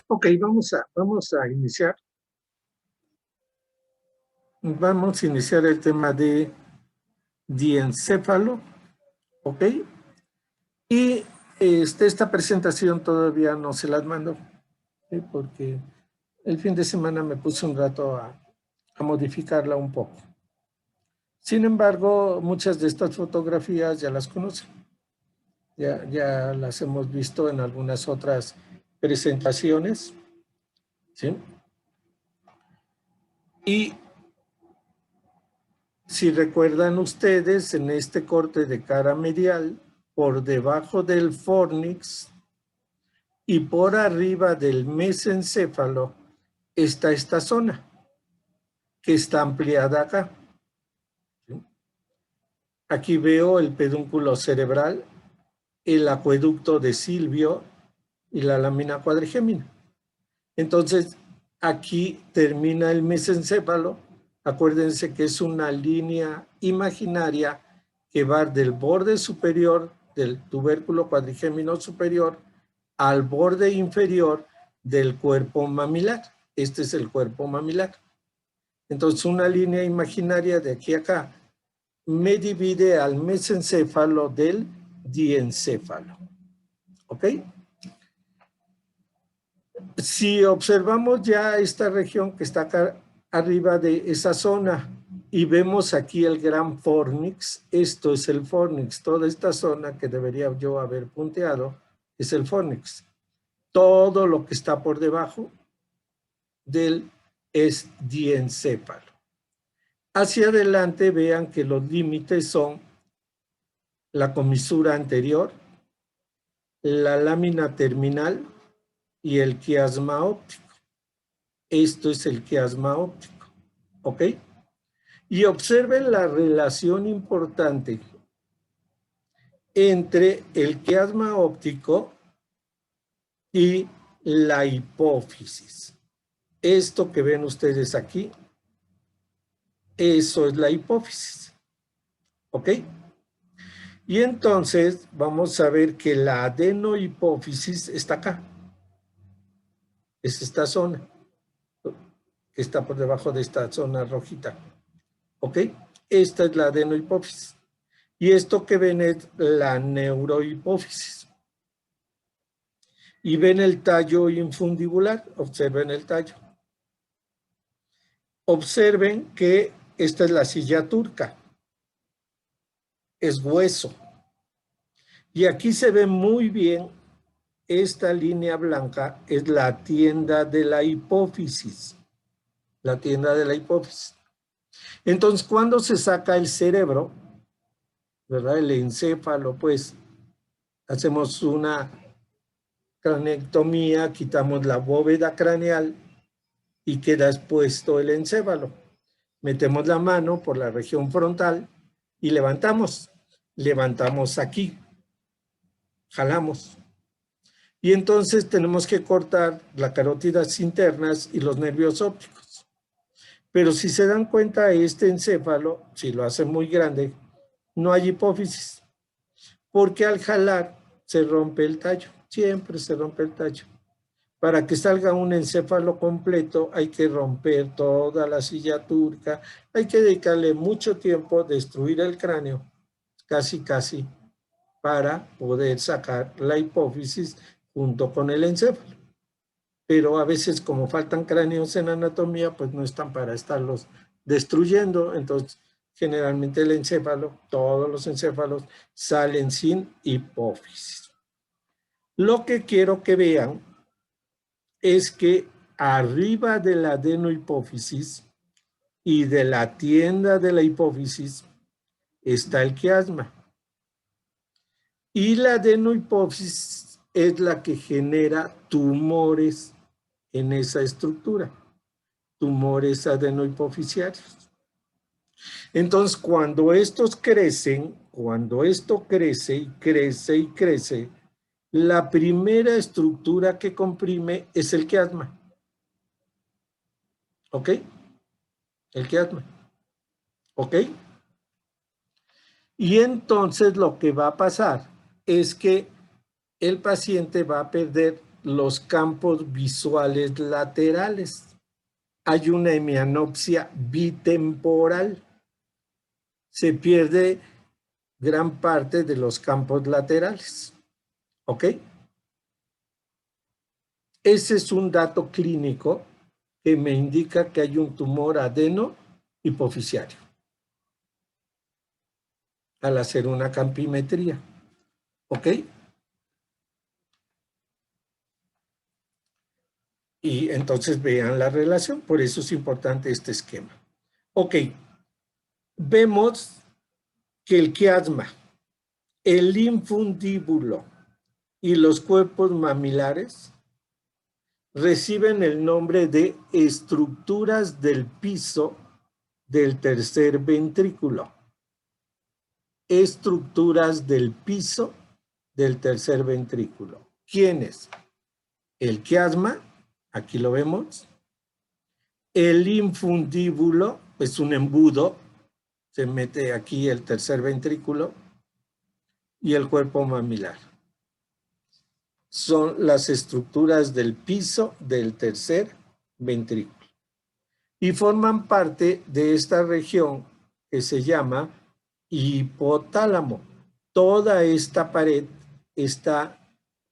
Ok, vamos a iniciar. Vamos a iniciar el tema de diencéfalo, ok. Y esta presentación todavía no se las mando, ¿sí? Porque el fin de semana me puse un rato a modificarla un poco. Sin embargo, muchas de estas fotografías ya las conocen. Ya las hemos visto en algunas otras presentaciones, ¿sí? Y si recuerdan ustedes, en este corte de cara medial, por debajo del fornix y por arriba del mesencéfalo, está esta zona, que está ampliada acá. Aquí veo el pedúnculo cerebral, el acueducto de Silvio y la lámina cuadrigémina. Entonces, aquí termina el mesencéfalo. Acuérdense que es una línea imaginaria que va del borde superior del tubérculo cuadrigémino superior al borde inferior del cuerpo mamilar. Este es el cuerpo mamilar. Entonces, una línea imaginaria de aquí a acá me divide al mesencéfalo del diencéfalo. ¿Ok? Si observamos ya esta región que está acá arriba de esa zona y vemos aquí el gran fornix, esto es el fornix, toda esta zona que debería yo haber punteado es el fornix. Todo lo que está por debajo del es diencéfalo. Hacia adelante vean que los límites son la comisura anterior, la lámina terminal y el quiasma óptico. Esto es el quiasma óptico, ¿ok? Y observen la relación importante entre el quiasma óptico y la hipófisis. Esto que ven ustedes aquí, eso es la hipófisis, ¿ok? Y entonces vamos a ver que la adenohipófisis está acá. Es esta zona que está por debajo de esta zona rojita, ¿ok? Esta es la adenohipófisis. Y esto que ven es la neurohipófisis. Y ven el tallo infundibular, observen el tallo. Observen que esta es la silla turca, es hueso. Y aquí se ve muy bien, esta línea blanca es la tienda de la hipófisis, la tienda de la hipófisis. Entonces, cuando se saca el cerebro, ¿verdad? El encéfalo, pues, hacemos una craneectomía, quitamos la bóveda craneal y queda expuesto el encéfalo. Metemos la mano por la región frontal y levantamos. Levantamos aquí. Jalamos. Y entonces tenemos que cortar las carótidas internas y los nervios ópticos. Pero si se dan cuenta, este encéfalo, si lo hace muy grande, no hay hipófisis. Porque al jalar se rompe el tallo. Siempre se rompe el tallo. Para que salga un encéfalo completo hay que romper toda la silla turca, hay que dedicarle mucho tiempo a destruir el cráneo, casi, para poder sacar la hipófisis junto con el encéfalo. Pero a veces como faltan cráneos en anatomía, pues no están para estarlos destruyendo, entonces generalmente el encéfalo, todos los encéfalos salen sin hipófisis. Lo que quiero que vean es que arriba de la adenohipófisis y de la tienda de la hipófisis está el quiasma. Y la adenohipófisis es la que genera tumores en esa estructura, tumores adenohipofisiarios. Entonces, cuando estos crecen, cuando esto crece y crece y crece, la primera estructura que comprime es el quiasma. ¿Ok? El quiasma. ¿Ok? Y entonces lo que va a pasar es que el paciente va a perder los campos visuales laterales. Hay una hemianopsia bitemporal. Se pierde gran parte de los campos laterales. ¿Ok? Ese es un dato clínico que me indica que hay un tumor adeno hipofisiario al hacer una campimetría. ¿Ok? Y entonces vean la relación, por eso es importante este esquema. Ok, vemos que el quiasma, el infundíbulo y los cuerpos mamilares reciben el nombre de estructuras del piso del tercer ventrículo. Estructuras del piso del tercer ventrículo. ¿Quiénes? El quiasma, aquí lo vemos. El infundíbulo es un embudo, se mete aquí el tercer ventrículo, y el cuerpo mamilar. Son las estructuras del piso del tercer ventrículo. Y forman parte de esta región que se llama hipotálamo. Toda esta pared está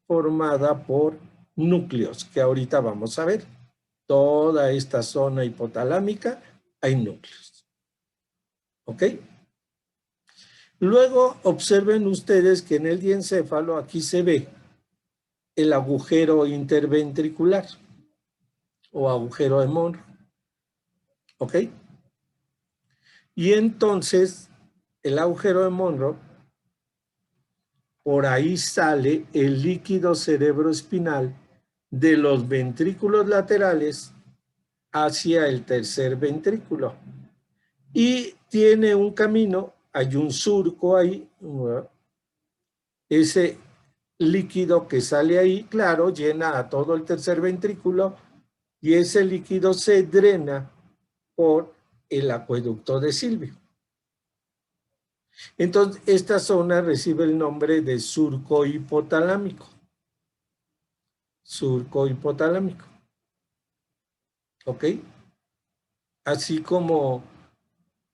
formada por núcleos, que ahorita vamos a ver. Toda esta zona hipotalámica hay núcleos. ¿Ok? Luego observen ustedes que en el diencéfalo aquí se ve el agujero interventricular o agujero de Monro. ¿Ok? Y entonces el agujero de Monro, por ahí sale el líquido cerebroespinal de los ventrículos laterales hacia el tercer ventrículo. Y tiene un camino, hay un surco ahí, ese líquido que sale ahí, claro, llena a todo el tercer ventrículo y ese líquido se drena por el acueducto de Silvio. Entonces, esta zona recibe el nombre de surco hipotalámico. Surco hipotalámico. ¿Ok? Así como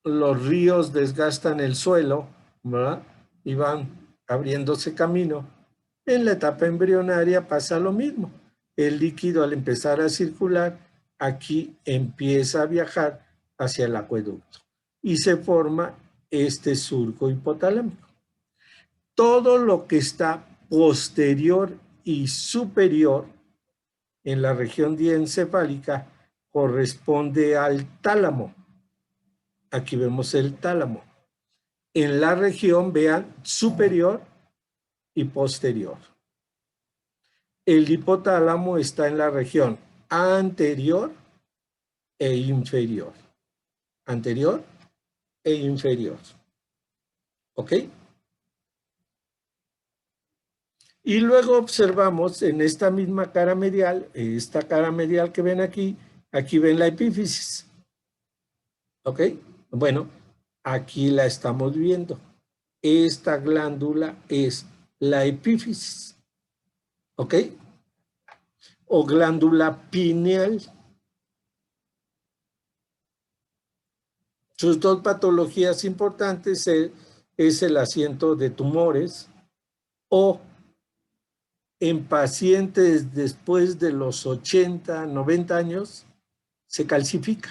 los ríos desgastan el suelo, ¿verdad? Y van abriéndose camino. En la etapa embrionaria pasa lo mismo. El líquido, al empezar a circular, aquí empieza a viajar hacia el acueducto y se forma este surco hipotalámico. Todo lo que está posterior y superior en la región diencefálica corresponde al tálamo. Aquí vemos el tálamo. En la región, vean, superior y posterior. El hipotálamo está en la región anterior e inferior. Anterior e inferior. ¿Ok? Y luego observamos en esta misma cara medial, esta cara medial que ven aquí, aquí ven la epífisis. ¿Ok? Bueno, aquí la estamos viendo. Esta glándula es la epífisis. ¿Ok? O glándula pineal. Sus dos patologías importantes es el asiento de tumores o en pacientes después de los 80, 90 años, se calcifica.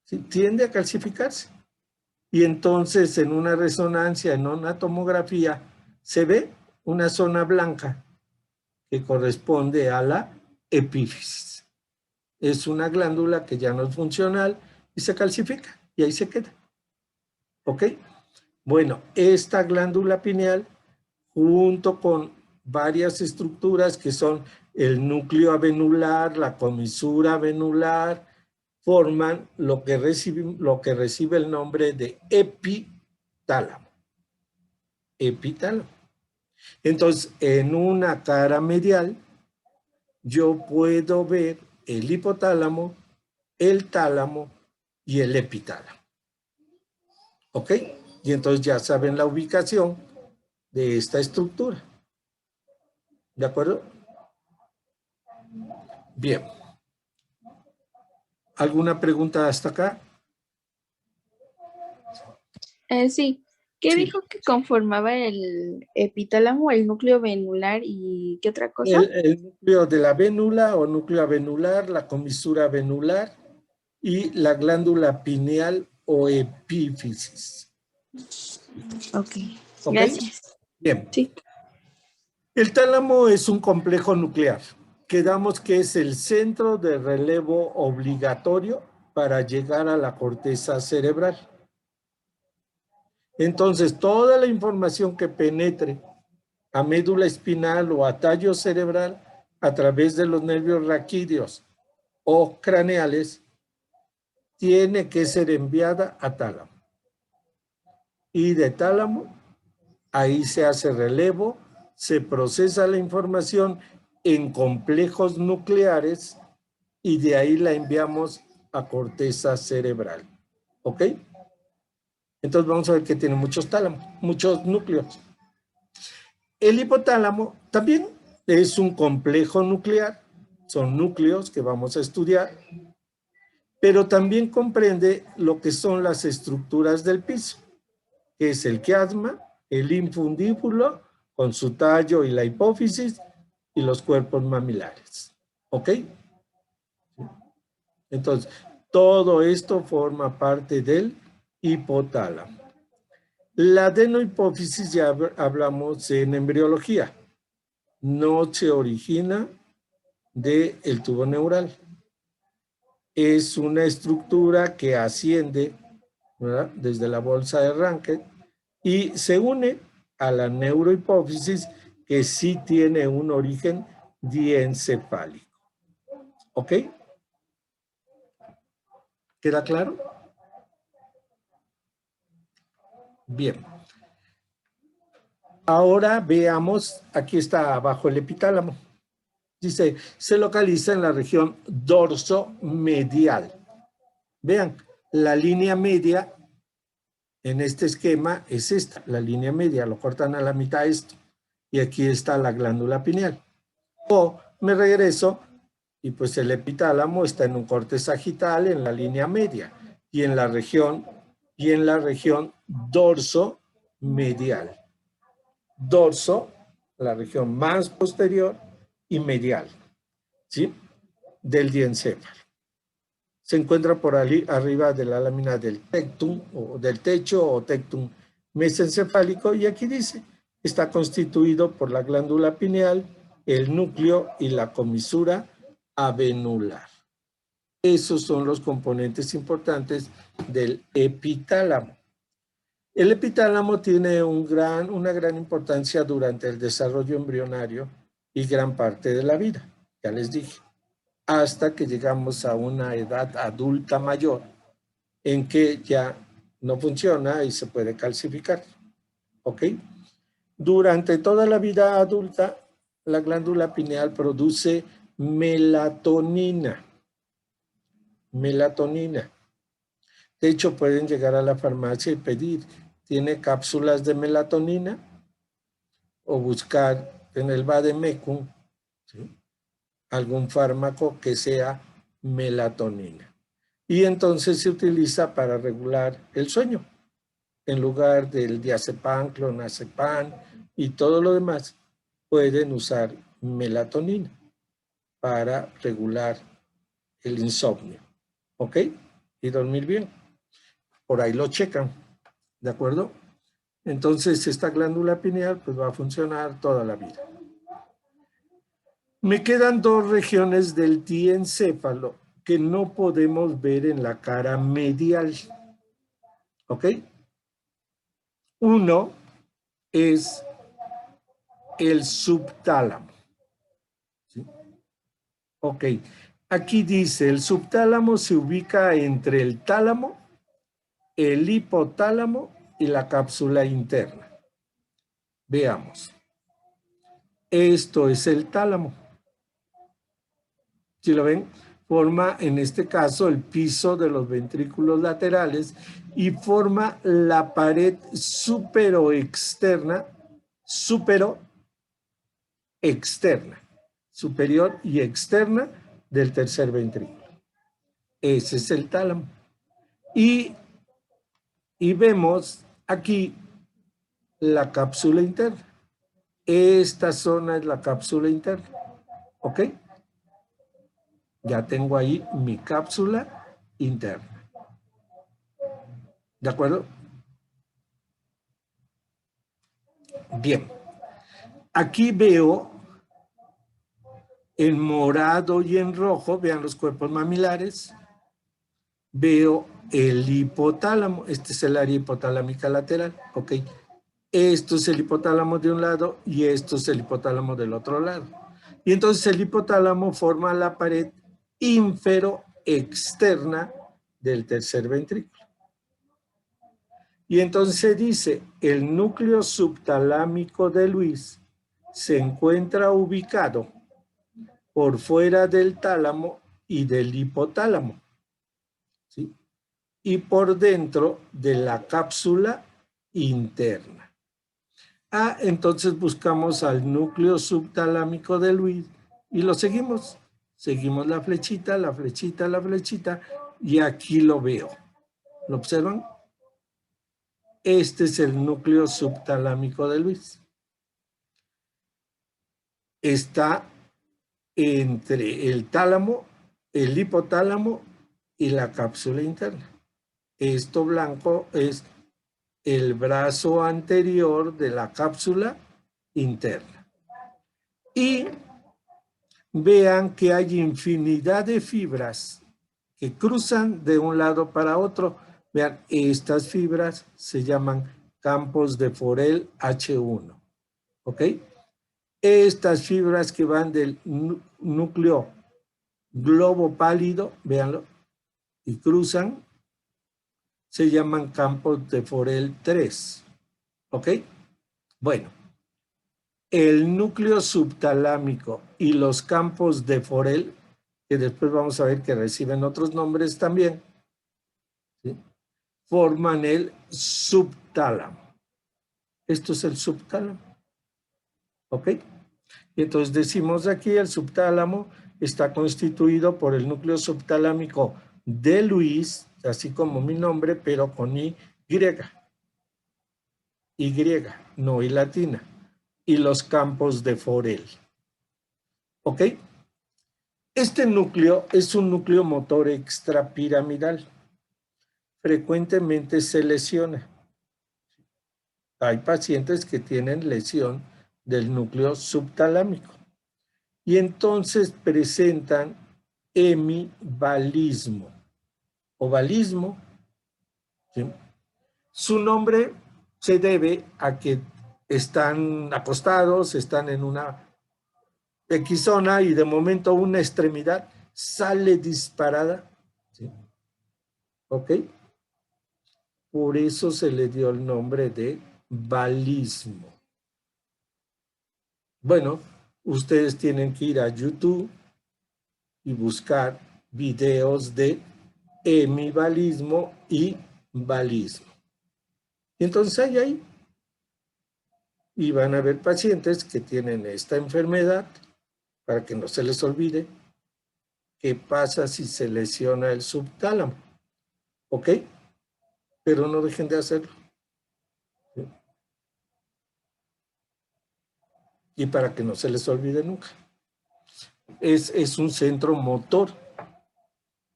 ¿Sí? Tiende a calcificarse. Y entonces en una resonancia, en una tomografía, se ve una zona blanca que corresponde a la epífisis. Es una glándula que ya no es funcional y se calcifica y ahí se queda. ¿Ok? Bueno, esta glándula pineal, junto con varias estructuras que son el núcleo avenular, la comisura avenular, forman lo que recibe el nombre de epitálamo. Epitálamo. Entonces, en una cara medial, yo puedo ver el hipotálamo, el tálamo y el epitálamo. ¿Ok? Y entonces ya saben la ubicación de esta estructura. ¿De acuerdo? Bien. ¿Alguna pregunta hasta acá? Sí. ¿Qué Sí. dijo que conformaba el epitálamo, el núcleo venular y qué otra cosa? El núcleo de la vénula o núcleo avenular, la comisura venular y la glándula pineal o epífisis. Ok, ¿Ok? gracias. Bien. Sí. El tálamo es un complejo nuclear. Quedamos que es el centro de relevo obligatorio para llegar a la corteza cerebral. Entonces, toda la información que penetre a médula espinal o a tallo cerebral a través de los nervios raquídeos o craneales tiene que ser enviada a tálamo. Y de tálamo, ahí se hace relevo, se procesa la información en complejos nucleares y de ahí la enviamos a corteza cerebral. ¿Ok? Entonces vamos a ver que tiene muchos tálamos, muchos núcleos. El hipotálamo también es un complejo nuclear, son núcleos que vamos a estudiar, pero también comprende lo que son las estructuras del piso, que es el quiasma, el infundíbulo, con su tallo y la hipófisis, y los cuerpos mamilares. ¿Ok? Entonces, todo esto forma parte del hipotálamo. La adenohipófisis ya hablamos en embriología. No se origina del tubo neural. Es una estructura que asciende, ¿verdad?, desde la bolsa de Rankin y se une a la neurohipófisis, que sí tiene un origen diencefálico. ¿Ok? ¿Queda claro? Bien. Ahora veamos, aquí está abajo el epitálamo. Dice, se localiza en la región dorsomedial. Vean, la línea media en este esquema es esta, la línea media, lo cortan a la mitad esto. Y aquí está la glándula pineal. O me regreso y pues el epitálamo está en un corte sagital en la línea media y en la región dorso-medial. Dorso, la región más posterior, y medial, ¿sí?, del diencéfalo. Se encuentra por ahí arriba de la lámina del tectum o del techo o tectum mesencefálico, y aquí dice, está constituido por la glándula pineal, el núcleo y la comisura avenular. Esos son los componentes importantes del epitálamo. El epitálamo tiene una gran importancia durante el desarrollo embrionario y gran parte de la vida, ya les dije, hasta que llegamos a una edad adulta mayor en que ya no funciona y se puede calcificar. ¿Ok? Durante toda la vida adulta, la glándula pineal produce melatonina. Melatonina. De hecho, pueden llegar a la farmacia y pedir, ¿tiene cápsulas de melatonina? O buscar en el vademecum, ¿sí?, algún fármaco que sea melatonina. Y entonces se utiliza para regular el sueño. En lugar del diazepam, clonazepam y todo lo demás, pueden usar melatonina para regular el insomnio. ¿Ok? Y dormir bien. Por ahí lo checan. ¿De acuerdo? Entonces, esta glándula pineal pues va a funcionar toda la vida. Me quedan dos regiones del diencéfalo que no podemos ver en la cara medial. ¿Ok? Uno es el subtálamo. ¿Sí? Ok. Aquí dice, el subtálamo se ubica entre el tálamo, el hipotálamo y la cápsula interna. Veamos. Esto es el tálamo. ¿Sí lo ven? Forma, en este caso, el piso de los ventrículos laterales y forma la pared superoexterna, superior y externa del tercer ventrículo. Ese es el tálamo. Y vemos aquí la cápsula interna. Esta zona es la cápsula interna. ¿Ok? Ya tengo ahí mi cápsula interna. ¿De acuerdo? Bien. Aquí veo en morado y en rojo, vean los cuerpos mamilares, veo el hipotálamo. Este es el área hipotalámica lateral. ¿Ok? Esto es el hipotálamo de un lado y esto es el hipotálamo del otro lado. Y entonces el hipotálamo forma la pared ínfero-externa del tercer ventrículo. Y entonces se dice, el núcleo subtalámico de Luis se encuentra ubicado por fuera del tálamo y del hipotálamo, ¿sí? Y por dentro de la cápsula interna. Entonces buscamos al núcleo subtalámico de Luis y lo seguimos. Seguimos la flechita, la flechita, la flechita y aquí lo veo. ¿Lo observan? Este es el núcleo subtalámico de Luis. Está entre el tálamo, el hipotálamo y la cápsula interna. Esto blanco es el brazo anterior de la cápsula interna. Y vean que hay infinidad de fibras que cruzan de un lado para otro. Vean, estas fibras se llaman campos de Forel H1. ¿Ok? Estas fibras que van del núcleo globo pálido, véanlo, y cruzan, se llaman campos de Forel 3. ¿Ok? Bueno, el núcleo subtalámico y los campos de Forel, que después vamos a ver que reciben otros nombres también, ¿sí? Forman el subtálamo. Esto es el subtálamo. ¿Ok? Y entonces decimos aquí el subtálamo está constituido por el núcleo subtalámico de Luis, así como mi nombre, pero con Y. Y, no Y latina. Y los campos de Forel. ¿Ok? Este núcleo es un núcleo motor extrapiramidal. Frecuentemente se lesiona. Hay pacientes que tienen lesión del núcleo subtalámico y entonces presentan hemivalismo. Ovalismo. ¿Sí? Su nombre se debe a que están acostados, están en una X zona y de momento una extremidad sale disparada. ¿Sí? ¿Ok? Por eso se le dio el nombre de valismo. Bueno, ustedes tienen que ir a YouTube y buscar videos de hemivalismo y valismo. Y entonces ahí y van a ver pacientes que tienen esta enfermedad, para que no se les olvide qué pasa si se lesiona el subtálamo. ¿Ok? Pero no dejen de hacerlo. ¿Sí? Y para que no se les olvide nunca. Es un centro motor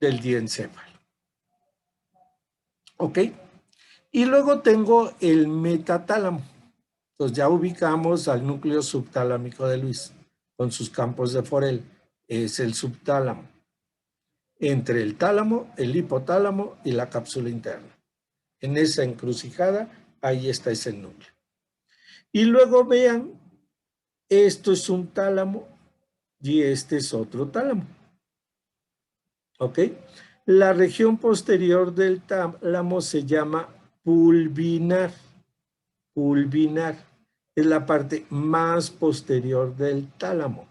del diencéfalo. ¿Ok? Y luego tengo el metatálamo. Entonces ya ubicamos al núcleo subtalámico de Luis con sus campos de Forel. Es el subtálamo. Entre el tálamo, el hipotálamo y la cápsula interna. En esa encrucijada, ahí está ese núcleo. Y luego vean, esto es un tálamo y este es otro tálamo. ¿Ok? La región posterior del tálamo se llama pulvinar. Pulvinar es la parte más posterior del tálamo.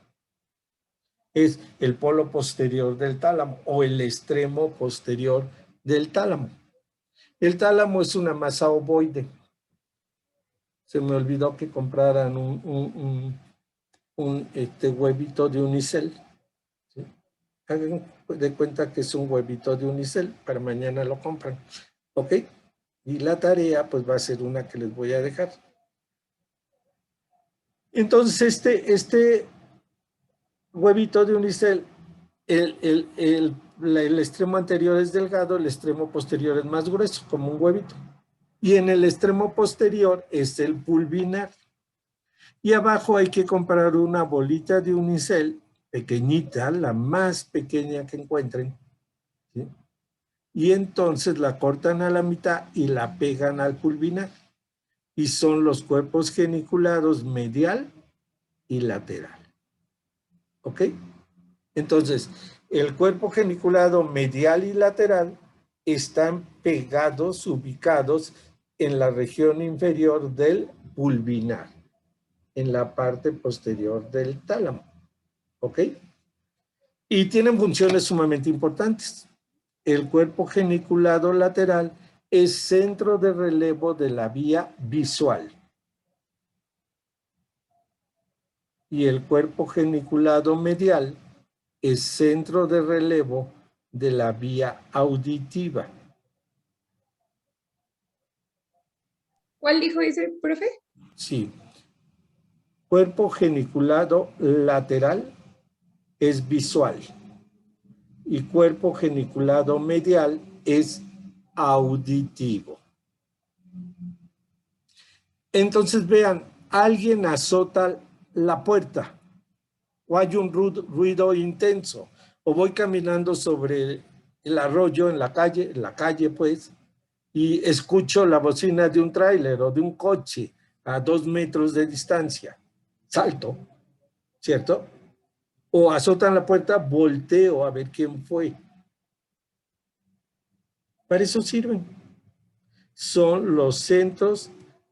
Es el polo posterior del tálamo o el extremo posterior del tálamo. El tálamo es una masa ovoide. Se me olvidó que compraran un un huevito de unicel. ¿Sí? Hagan de cuenta que es un huevito de unicel, para mañana lo compran. ¿Ok? Y la tarea pues va a ser una que les voy a dejar. Entonces este huevito de unicel, el extremo anterior es delgado, el extremo posterior es más grueso, como un huevito. Y en el extremo posterior es el pulvinar. Y abajo hay que comprar una bolita de unicel pequeñita, la más pequeña que encuentren, ¿sí? Y entonces la cortan a la mitad y la pegan al pulvinar. Y son los cuerpos geniculados medial y lateral. ¿Ok? Entonces, el cuerpo geniculado medial y lateral están pegados, ubicados en la región inferior del pulvinar, en la parte posterior del tálamo. ¿Ok? Y tienen funciones sumamente importantes. El cuerpo geniculado lateral es centro de relevo de la vía visual. Y el cuerpo geniculado medial es centro de relevo de la vía auditiva. ¿Cuál dijo ese, profe? Sí. Cuerpo geniculado lateral es visual y cuerpo geniculado medial es auditivo. Entonces vean, alguien azota la puerta o hay un ruido intenso o voy caminando sobre el arroyo en la calle pues, y escucho la bocina de un tráiler o de un coche a 2 metros de distancia. Salto, ¿cierto? O azotan la puerta, volteo a ver quién fue. Para eso sirven. Son los centros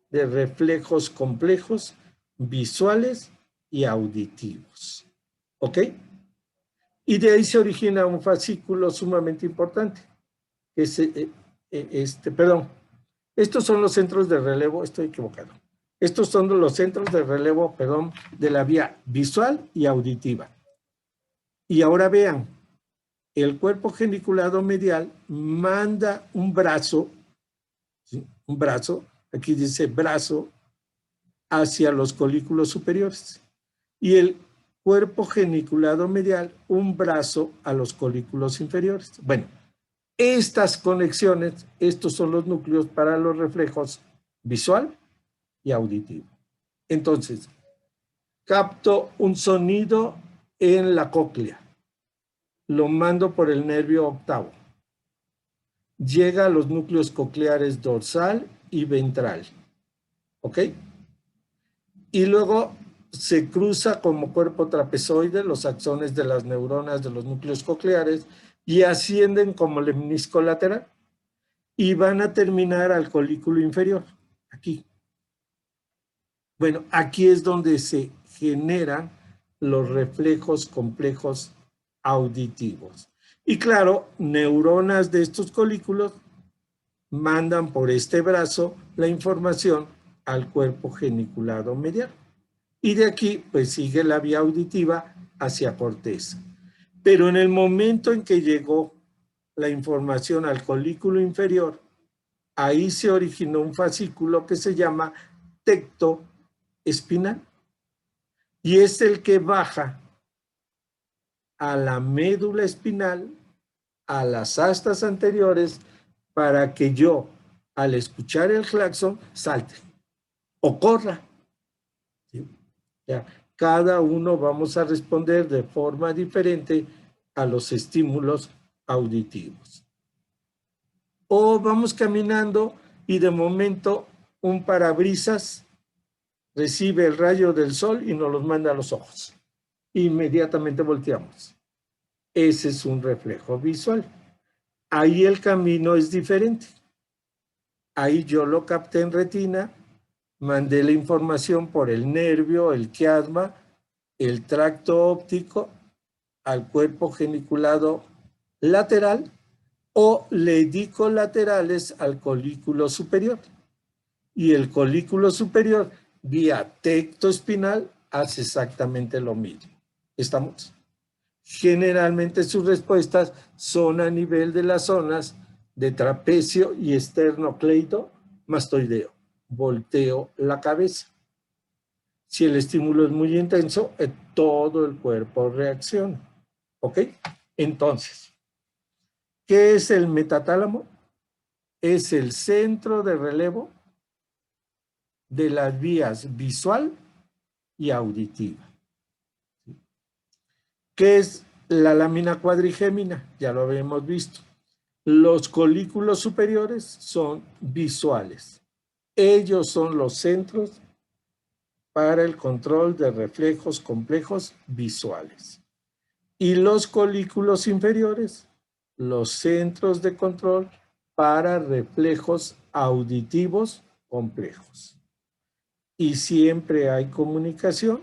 de reflejos complejos, visuales y auditivos. ¿Ok? Y de ahí se origina un fascículo sumamente importante. Perdón, estos son los centros de relevo, estoy equivocado. Estos son los centros de relevo, perdón, de la vía visual y auditiva. Y ahora vean, el cuerpo geniculado medial manda un brazo, ¿sí? Un brazo, aquí dice brazo, hacia los colículos superiores. Y el cuerpo geniculado medial, un brazo a los colículos inferiores. Bueno, estas conexiones, estos son los núcleos para los reflejos visual y auditivo. Entonces, capto un sonido en la cóclea, lo mando por el nervio octavo, llega a los núcleos cocleares dorsal y ventral, ¿ok? Y luego se cruza como cuerpo trapezoide los axones de las neuronas de los núcleos cocleares y ascienden como lemnisco lateral y van a terminar al colículo inferior, aquí. Bueno, aquí es donde se generan los reflejos complejos auditivos. Y claro, neuronas de estos colículos mandan por este brazo la información al cuerpo geniculado medial. Y de aquí, pues sigue la vía auditiva hacia corteza. Pero en el momento en que llegó la información al colículo inferior, ahí se originó un fascículo que se llama tecto espinal. Y es el que baja a la médula espinal, a las astas anteriores, para que yo, al escuchar el claxon, salte o corra. ¿Sí? Ya, cada uno vamos a responder de forma diferente a los estímulos auditivos. O vamos caminando y de momento un parabrisas recibe el rayo del sol y nos los manda a los ojos. Inmediatamente volteamos. Ese es un reflejo visual. Ahí el camino es diferente. Ahí yo lo capté en retina, mandé la información por el nervio, el quiasma, el tracto óptico al cuerpo geniculado lateral o le di colaterales al colículo superior. Y el colículo superior, vía tecto espinal, hace exactamente lo mismo. ¿Estamos? Generalmente sus respuestas son a nivel de las zonas de trapecio y esternocleido mastoideo. Volteo la cabeza. Si el estímulo es muy intenso, todo el cuerpo reacciona. ¿Ok? Entonces, ¿qué es el metatálamo? Es el centro de relevo de las vías visual y auditiva. ¿Qué es la lámina cuadrigémina? Ya lo habíamos visto. Los colículos superiores son visuales. Ellos son los centros para el control de reflejos complejos visuales. Y los colículos inferiores, los centros de control para reflejos auditivos complejos. Y siempre hay comunicación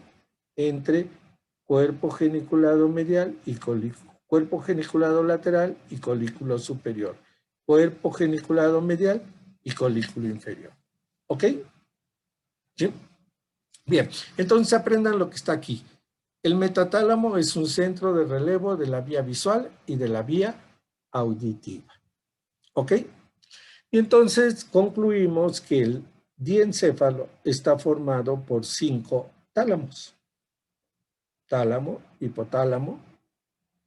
entre cuerpo geniculado medial y cuerpo geniculado lateral y colículo superior. Cuerpo geniculado medial y colículo inferior. ¿Ok? ¿Sí? Bien, entonces aprendan lo que está aquí. El metatálamo es un centro de relevo de la vía visual y de la vía auditiva. ¿Ok? Y entonces concluimos que el diencéfalo está formado por 5 tálamos. Tálamo, hipotálamo,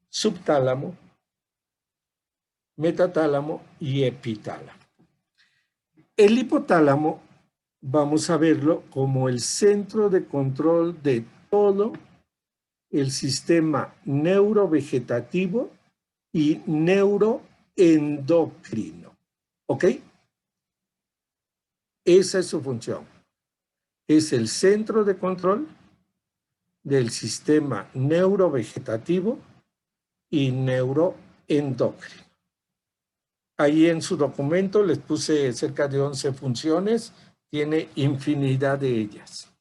subtálamo, metatálamo y epitálamo. El hipotálamo vamos a verlo como el centro de control de todo el sistema neurovegetativo y neuroendocrino. ¿Ok? Esa es su función. Es el centro de control del sistema neurovegetativo y neuroendocrino. Ahí en su documento les puse cerca de 11 funciones, tiene infinidad de ellas.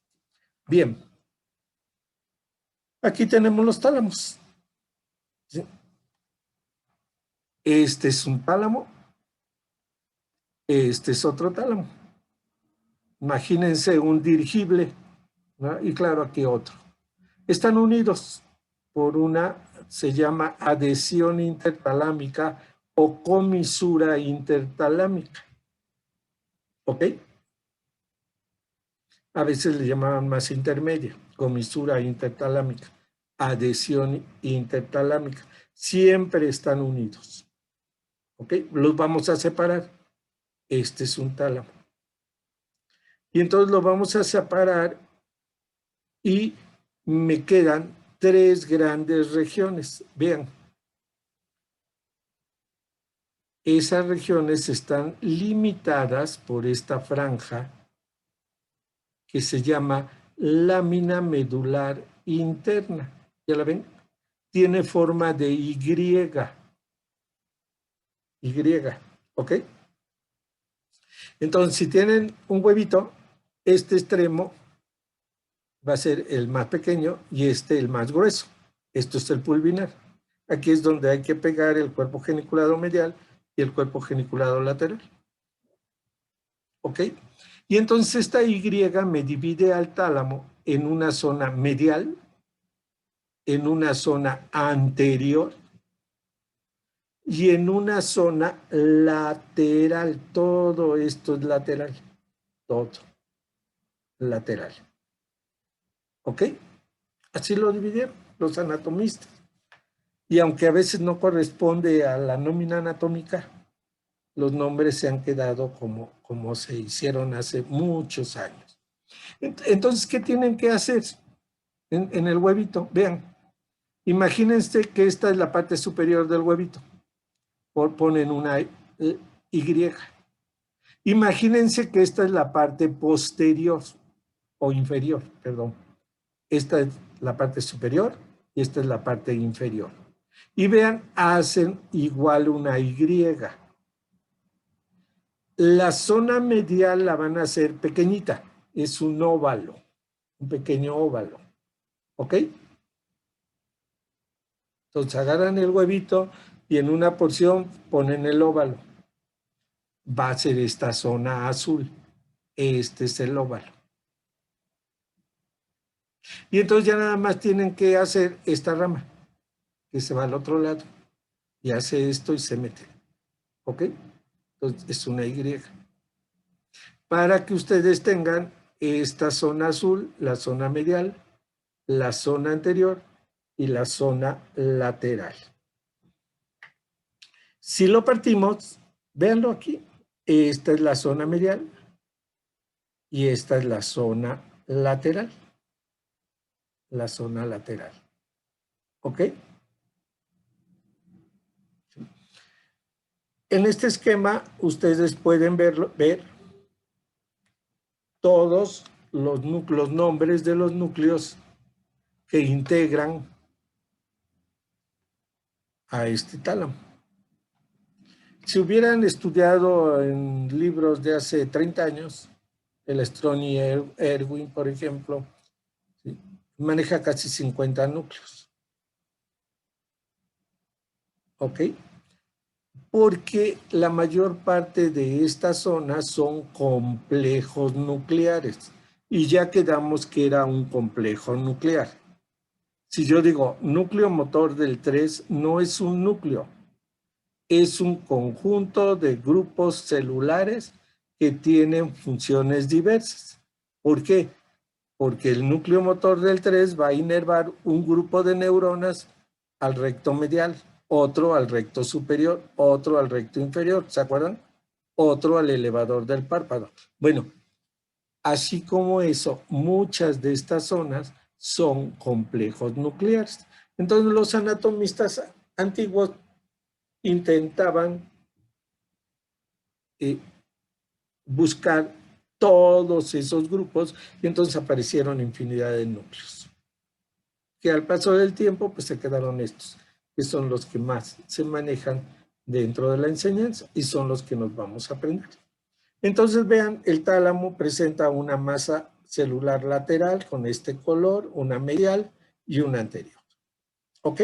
Bien, aquí tenemos los tálamos. ¿Sí? Este es un tálamo, este es otro tálamo. Imagínense un dirigible, ¿no? Y claro, aquí otro. Están unidos por una, se llama adhesión intertalámica o comisura intertalámica. ¿Ok? A veces le llamaban más intermedia, comisura intertalámica, adhesión intertalámica. Siempre están unidos. ¿Ok? Los vamos a separar. Este es un tálamo. Y entonces lo vamos a separar y me quedan 3 grandes regiones. Vean. Esas regiones están limitadas por esta franja que se llama lámina medular interna. ¿Ya la ven? Tiene forma de Y. ¿Ok? Entonces, si tienen un huevito, este extremo va a ser el más pequeño y este el más grueso. Esto es el pulvinar. Aquí es donde hay que pegar el cuerpo geniculado medial y el cuerpo geniculado lateral. ¿Ok? Y entonces esta Y me divide al tálamo en una zona medial, en una zona anterior y en una zona lateral. Todo esto es lateral. Todo lateral. ¿Ok? Así lo dividieron los anatomistas. Y aunque a veces no corresponde a la nómina anatómica, los nombres se han quedado como se hicieron hace muchos años. Entonces, ¿qué tienen que hacer en el huevito? Vean, imagínense que esta es la parte superior del huevito. Ponen una Y. Imagínense que esta es la parte posterior o inferior, perdón. Esta es la parte superior y esta es la parte inferior. Y vean, hacen igual una Y. La zona medial la van a hacer pequeñita, es un óvalo, un pequeño óvalo, ¿ok? Entonces agarran el huevito y en una porción ponen el óvalo. Va a ser esta zona azul, este es el óvalo. Y entonces ya nada más tienen que hacer esta rama, que se va al otro lado, y hace esto y se mete. ¿Ok? Entonces es una Y. Para que ustedes tengan esta zona azul, la zona medial, la zona anterior y la zona lateral. Si lo partimos, véanlo aquí, esta es la zona medial y esta es la zona lateral. La zona lateral. ¿Ok? En este esquema ustedes pueden ver todos los nombres de los núcleos que integran a este tálamo. Si hubieran estudiado en libros de hace 30 años, el Strong y Erwin, por ejemplo, ¿sí?, maneja casi 50 núcleos. ¿Ok? Porque la mayor parte de estas zonas son complejos nucleares. Y ya quedamos que era un complejo nuclear. Si yo digo núcleo motor del 3, no es un núcleo. Es un conjunto de grupos celulares que tienen funciones diversas. ¿Por qué? Porque el núcleo motor del 3 va a inervar un grupo de neuronas al recto medial, otro al recto superior, otro al recto inferior, ¿se acuerdan? Otro al elevador del párpado. Bueno, así como eso, muchas de estas zonas son complejos nucleares. Entonces los anatomistas antiguos intentaban buscar todos esos grupos y entonces aparecieron infinidad de núcleos. Que al paso del tiempo pues se quedaron estos, que son los que más se manejan dentro de la enseñanza y son los que nos vamos a aprender. Entonces vean, el tálamo presenta una masa celular lateral con este color, una medial y una anterior. ¿Ok?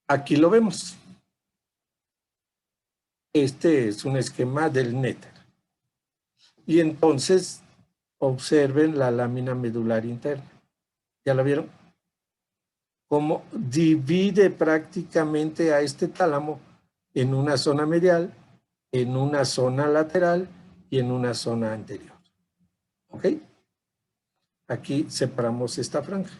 Aquí lo vemos. Este es un esquema del néter. Y entonces observen la lámina medular interna. ¿Ya la vieron? Cómo divide prácticamente a este tálamo en una zona medial, en una zona lateral y en una zona anterior. ¿Ok? Aquí separamos esta franja.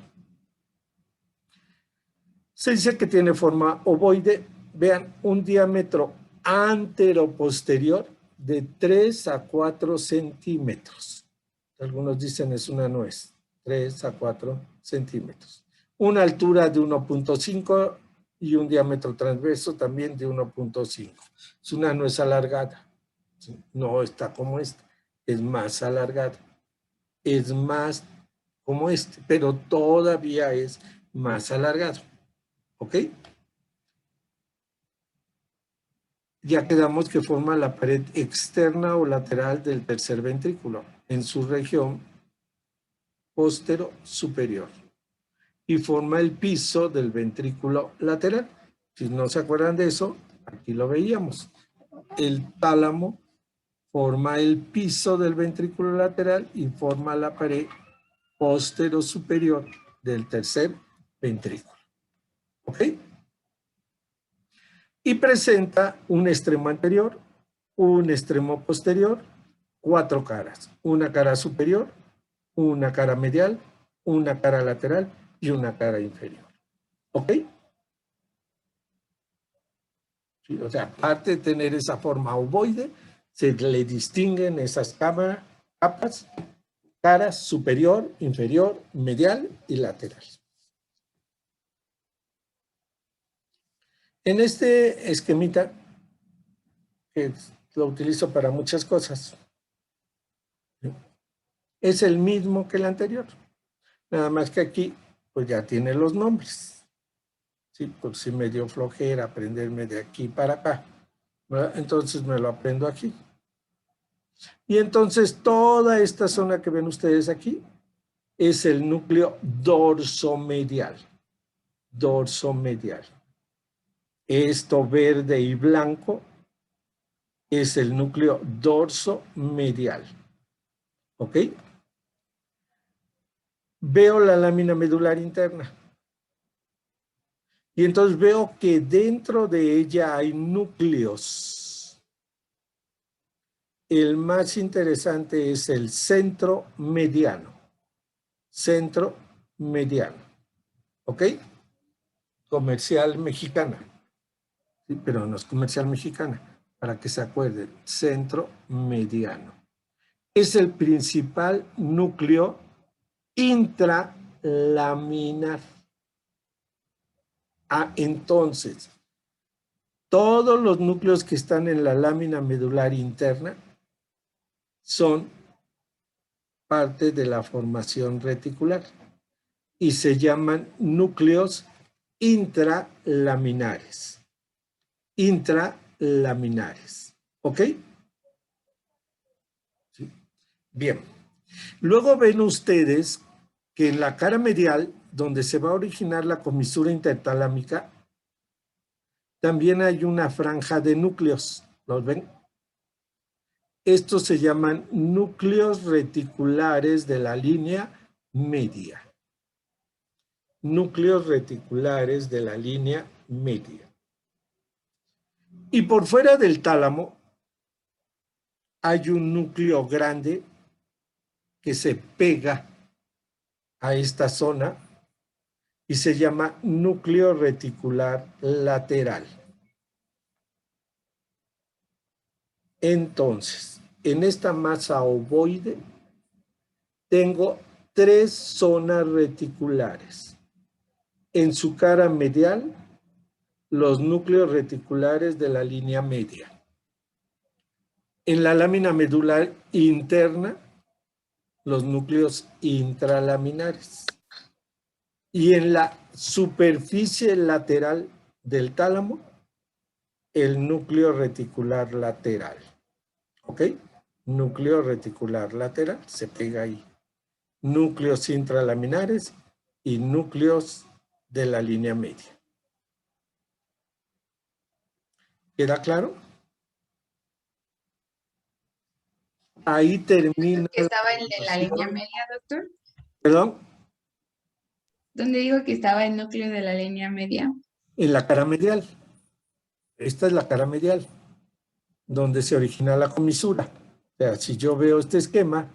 Se dice que tiene forma ovoide. Vean, un diámetro antero-posterior de 3 a 4 centímetros. Algunos dicen es una nuez. 3 a 4 centímetros. Una altura de 1.5 y un diámetro transverso también de 1.5. Es una nuez alargada. No está como esta. Es más alargada. Es más como este, pero todavía es más alargado. ¿Ok? Ya quedamos que forma la pared externa o lateral del tercer ventrículo en su región postero-superior y forma el piso del ventrículo lateral. Si no se acuerdan de eso, aquí lo veíamos. El tálamo forma el piso del ventrículo lateral y forma la pared postero-superior del tercer ventrículo. ¿Ok? Y presenta un extremo anterior, un extremo posterior, 4 caras. Una cara superior, una cara medial, una cara lateral y una cara inferior. ¿Ok? Sí, o sea, aparte de tener esa forma ovoide, se le distinguen esas capas, caras superior, inferior, medial y lateral. En este esquemita, que lo utilizo para muchas cosas, es el mismo que el anterior. Nada más que aquí, pues ya tiene los nombres. Sí, por si me dio flojera aprenderme de aquí para acá, ¿verdad? Entonces me lo aprendo aquí. Y entonces toda esta zona que ven ustedes aquí es el núcleo dorsomedial. Dorsomedial. Esto verde y blanco es el núcleo dorsomedial. ¿Ok? veo la lámina medular interna. Y entonces veo que dentro de ella hay núcleos. El más interesante es el centro mediano. Centro mediano. ¿Ok? Comercial mexicana. Sí, pero no es comercial mexicana. Para que se acuerden. Centro mediano. Es el principal núcleo intralaminar. Entonces, todos los núcleos que están en la lámina medular interna son parte de la formación reticular y se llaman núcleos intralaminares. Intralaminares. ¿Ok? ¿Sí? Bien. Luego ven ustedes que en la cara medial, donde se va a originar la comisura intertalámica, también hay una franja de núcleos. ¿Los ven? Estos se llaman núcleos reticulares de la línea media. Núcleos reticulares de la línea media. Y por fuera del tálamo hay un núcleo grande que se pega a esta zona y se llama núcleo reticular lateral. Entonces, en esta masa ovoide tengo 3 zonas reticulares. En su cara medial, los núcleos reticulares de la línea media. En la lámina medular interna, los núcleos intralaminares. Y en la superficie lateral del tálamo, el núcleo reticular lateral. ¿Ok? Núcleo reticular lateral, se pega ahí. Núcleos intralaminares y núcleos de la línea media. ¿Queda claro? Ahí termina. ¿Que estaba el de la línea media, doctor? ¿Perdón? ¿Dónde dijo que estaba el núcleo de la línea media? En la cara medial. Esta es la cara medial, donde se origina la comisura. O sea, si yo veo este esquema,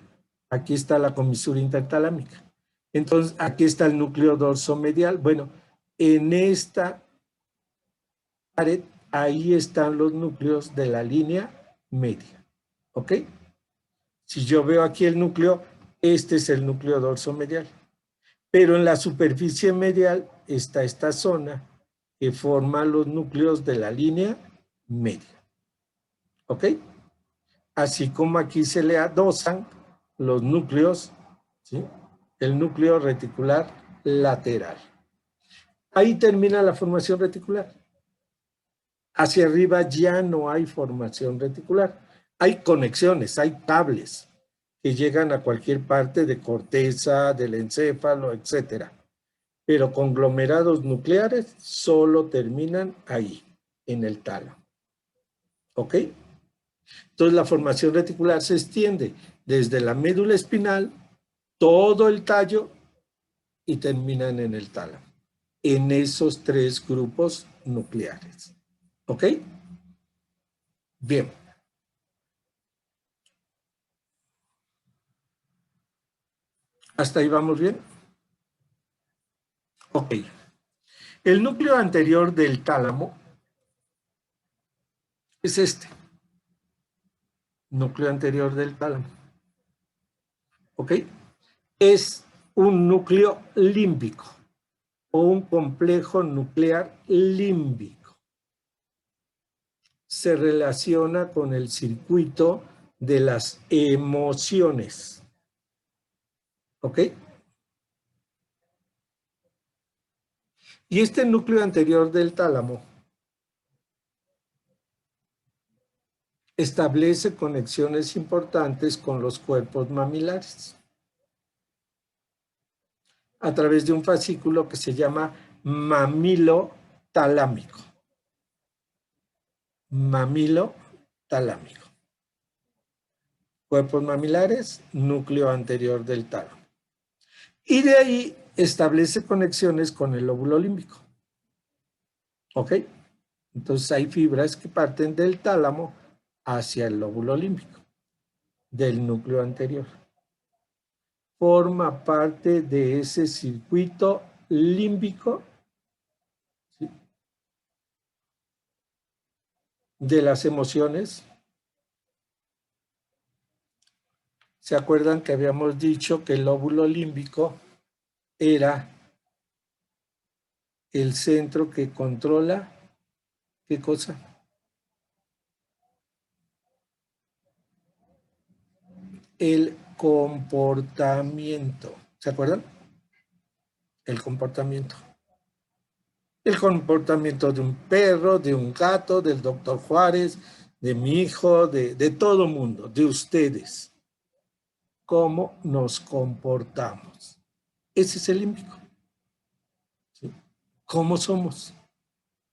aquí está la comisura intertalámica. Entonces, aquí está el núcleo dorsomedial. Bueno, en esta pared, ahí están los núcleos de la línea media. ¿Ok? Si yo veo aquí el núcleo, este es el núcleo dorsomedial. Pero en la superficie medial está esta zona que forma los núcleos de la línea media. ¿Ok? Así como aquí se le adosan los núcleos, ¿sí? El núcleo reticular lateral. Ahí termina la formación reticular. Hacia arriba ya no hay formación reticular. Hay conexiones, hay cables que llegan a cualquier parte de corteza, del encéfalo, etcétera. Pero conglomerados nucleares solo terminan ahí, en el tálamo. ¿Ok? Entonces la formación reticular se extiende desde la médula espinal, todo el tallo y terminan en el tálamo. En esos 3 grupos nucleares. ¿Ok? Bien. ¿Hasta ahí vamos bien? Ok. El núcleo anterior del tálamo es este. Núcleo anterior del tálamo. ¿Ok? Es un núcleo límbico o un complejo nuclear límbico. Se relaciona con el circuito de las emociones. ¿Ok? Y este núcleo anterior del tálamo establece conexiones importantes con los cuerpos mamilares a través de un fascículo que se llama mamilo talámico. Mamilo talámico. Cuerpos mamilares, núcleo anterior del tálamo. Y de ahí establece conexiones con el lóbulo límbico. ¿Ok? Entonces hay fibras que parten del tálamo hacia el lóbulo límbico, del núcleo anterior. Forma parte de ese circuito límbico, ¿sí?, de las emociones. ¿Se acuerdan que habíamos dicho que el lóbulo límbico era el centro que controla, ¿qué cosa? El comportamiento. ¿Se acuerdan? El comportamiento. El comportamiento de un perro, de un gato, del doctor Juárez, de mi hijo, de todo mundo, de ustedes. Cómo nos comportamos. Ese es el límbico. ¿Sí? ¿Cómo somos?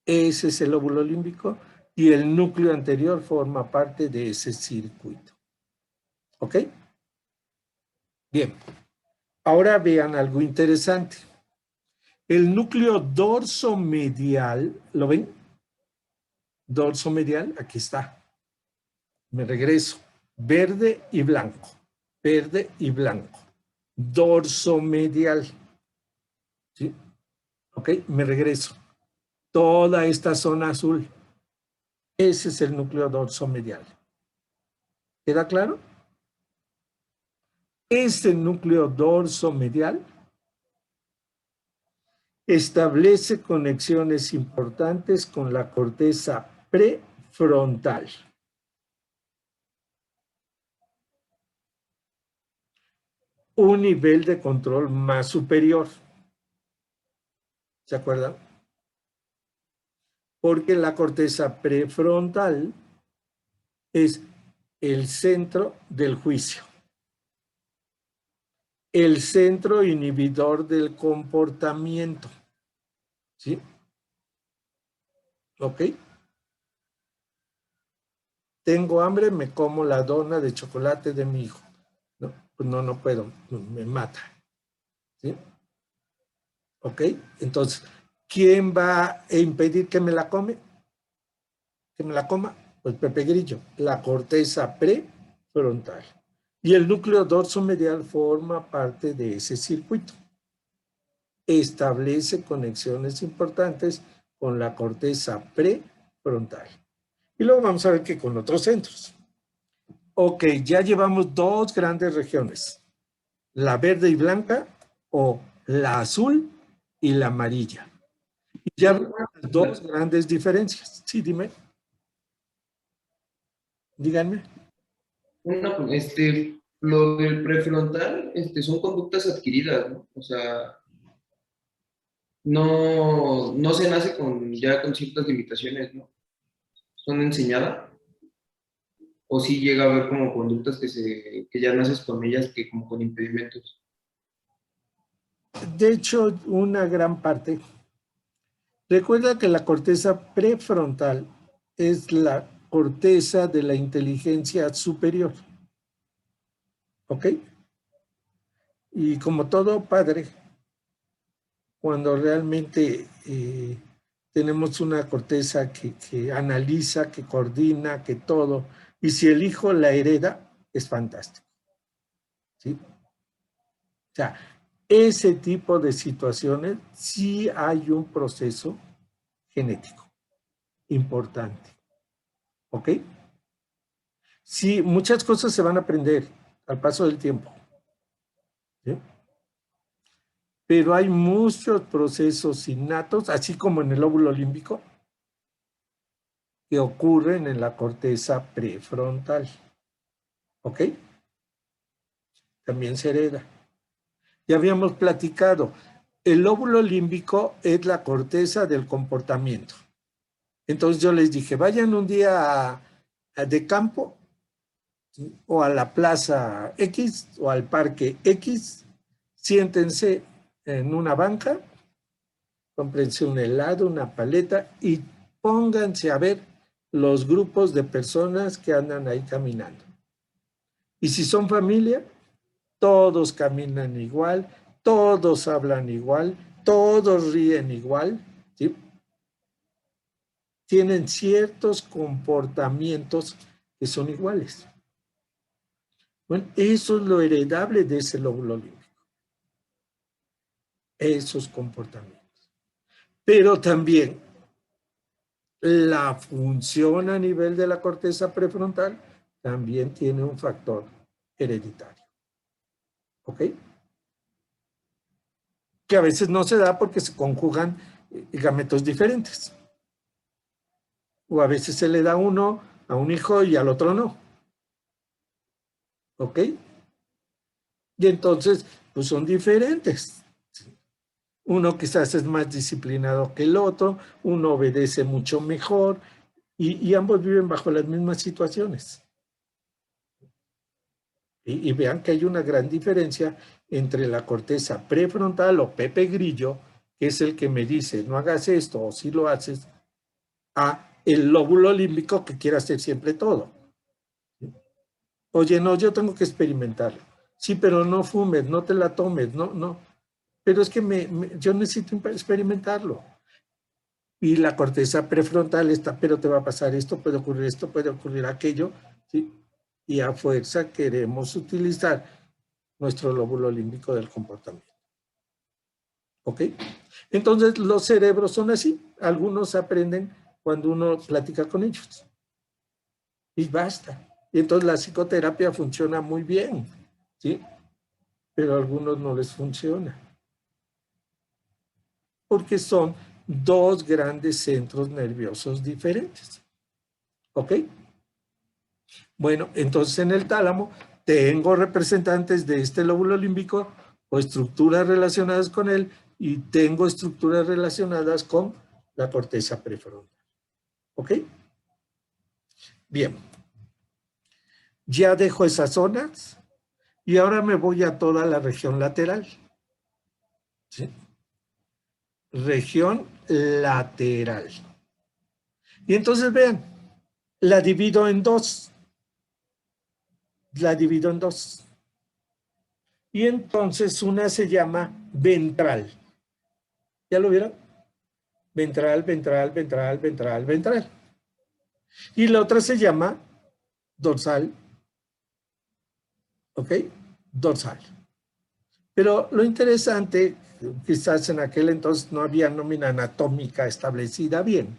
Ese es el lóbulo límbico y el núcleo anterior forma parte de ese circuito. ¿Ok? Bien. Ahora vean algo interesante. El núcleo dorsomedial, ¿lo ven? Dorsomedial, aquí está. Me regreso. Verde y blanco. Verde y blanco. Dorsomedial. ¿Sí? ¿Ok? Me regreso. Toda esta zona azul. Ese es el núcleo dorsomedial. ¿Queda claro? Este núcleo dorsomedial establece conexiones importantes con la corteza prefrontal. Un nivel de control más superior. ¿Se acuerdan? Porque la corteza prefrontal es el centro del juicio, el centro inhibidor del comportamiento. ¿Sí? ¿Ok? Tengo hambre, me como la dona de chocolate de mi hijo. No, pues no puedo, me mata. ¿Sí? ¿Ok? Entonces, ¿quién va a impedir que me la come? ¿Que me la coma? Pues Pepe Grillo, la corteza prefrontal. Y el núcleo dorsomedial forma parte de ese circuito. Establece conexiones importantes con la corteza prefrontal. Y luego vamos a ver que con otros centros. Ok, ya llevamos dos grandes regiones, la verde y blanca o la azul y la amarilla. Y ya vemos dos grandes diferencias. Sí, dime. Díganme. Lo del prefrontal, son conductas adquiridas, ¿no? O sea, no se nace ya con ciertas limitaciones, ¿no? Son enseñadas. O sí llega a haber como conductas que ya naces con ellas que como con impedimentos. De hecho, una gran parte. Recuerda que la corteza prefrontal es la corteza de la inteligencia superior. ¿Ok? Y como todo padre, cuando realmente tenemos una corteza que analiza, que coordina, que todo, y si el hijo la hereda, es fantástico. ¿Sí? O sea, ese tipo de situaciones sí hay un proceso genético importante. ¿Ok? Sí, muchas cosas se van a aprender al paso del tiempo. ¿Sí? Pero hay muchos procesos innatos, así como en el lóbulo límbico, que ocurren en la corteza prefrontal. ¿Ok? También se hereda. Ya habíamos platicado, el lóbulo límbico es la corteza del comportamiento. Entonces yo les dije, vayan un día de campo, ¿sí?, o a la plaza X o al parque X, siéntense en una banca, cómprense un helado, una paleta y pónganse a ver los grupos de personas que andan ahí caminando. Y si son familia, todos caminan igual, todos hablan igual, todos ríen igual, ¿sí? Tienen ciertos comportamientos que son iguales. Bueno, eso es lo heredable de ese lóbulo límbico. Esos comportamientos. Pero también la función a nivel de la corteza prefrontal también tiene un factor hereditario. ¿Ok? Que a veces no se da porque se conjugan gametos diferentes. O a veces se le da uno a un hijo y al otro no. ¿Ok? Y entonces, pues son diferentes. Uno quizás es más disciplinado que el otro, uno obedece mucho mejor y ambos viven bajo las mismas situaciones. Y vean que hay una gran diferencia entre la corteza prefrontal o Pepe Grillo, que es el que me dice, no hagas esto o si lo haces, a el lóbulo límbico que quiere hacer siempre todo. Oye, no, yo tengo que experimentarlo. Sí, pero no fumes, no te la tomes, no. Pero es que yo necesito experimentarlo. Y la corteza prefrontal está, pero te va a pasar esto, puede ocurrir aquello, ¿sí? Y a fuerza queremos utilizar nuestro lóbulo límbico del comportamiento. ¿Ok? Entonces, los cerebros son así. Algunos aprenden cuando uno platica con ellos. Y basta. Y entonces la psicoterapia funciona muy bien, ¿sí? Pero a algunos no les funciona. Porque son dos grandes centros nerviosos diferentes. ¿Ok? Bueno, entonces en el tálamo tengo representantes de este lóbulo límbico o estructuras relacionadas con él y tengo estructuras relacionadas con la corteza prefrontal. ¿Ok? Bien. Ya dejo esas zonas y ahora me voy a toda la región lateral. ¿Sí? Región lateral. Y entonces vean, la divido en dos. Y entonces una se llama ventral. ¿Ya lo vieron? Ventral, ventral, ventral, ventral, ventral. Y la otra se llama dorsal. ¿Ok? Dorsal. Pero lo interesante, quizás en aquel entonces no había nómina anatómica establecida bien.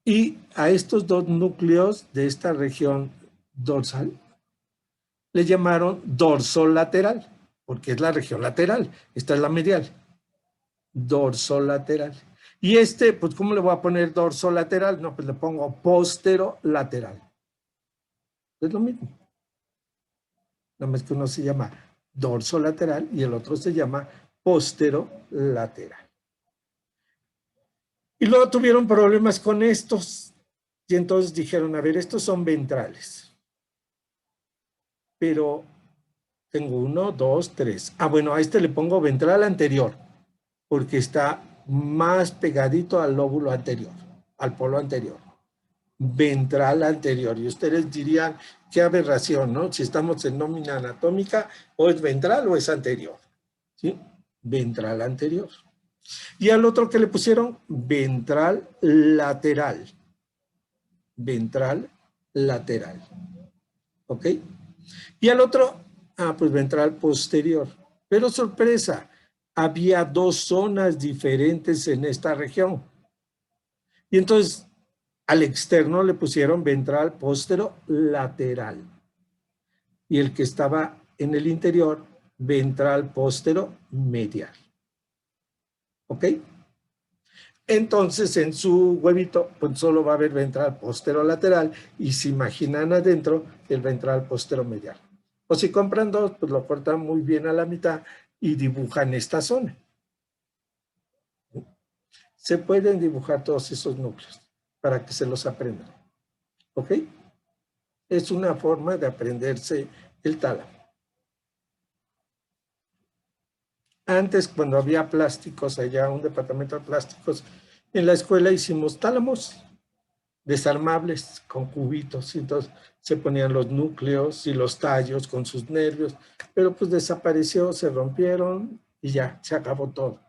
Y a estos dos núcleos de esta región dorsal le llamaron dorsolateral, porque es la región lateral. Esta es la medial. Dorsolateral. Y pues, ¿cómo le voy a poner dorsolateral? No, pues le pongo posterolateral. Es lo mismo. Nada más que uno se llama dorsolateral y el otro se llama posterolateral. Y luego tuvieron problemas con estos. Y entonces dijeron, a ver, estos son ventrales. Pero tengo 1, 2, 3. Ah, bueno, a este le pongo ventral anterior, porque está más pegadito al lóbulo anterior, al polo anterior. Ventral anterior. Y ustedes dirían, qué aberración, ¿no? Si estamos en nómina anatómica, o es ventral o es anterior. ¿Sí? Ventral anterior. Y al otro que le pusieron, ventral lateral. Ventral lateral. ¿Ok? Y al otro, pues ventral posterior. Pero sorpresa, había dos zonas diferentes en esta región. Y entonces, al externo le pusieron ventral posterolateral. Y el que estaba en el interior, ventral posteromedial. ¿Ok? Entonces, en su huevito, pues solo va a haber ventral posterolateral y se imaginan adentro el ventral posteromedial. O si compran dos, pues lo cortan muy bien a la mitad y dibujan esta zona. Se pueden dibujar todos esos núcleos para que se los aprendan. ¿Ok? Es una forma de aprenderse el tálamo. Antes, cuando había plásticos, allá un departamento de plásticos, en la escuela hicimos tálamos. desarmables con cubitos, y entonces se ponían los núcleos y los tallos con sus nervios, pero pues desapareció, se rompieron y ya, se acabó todo,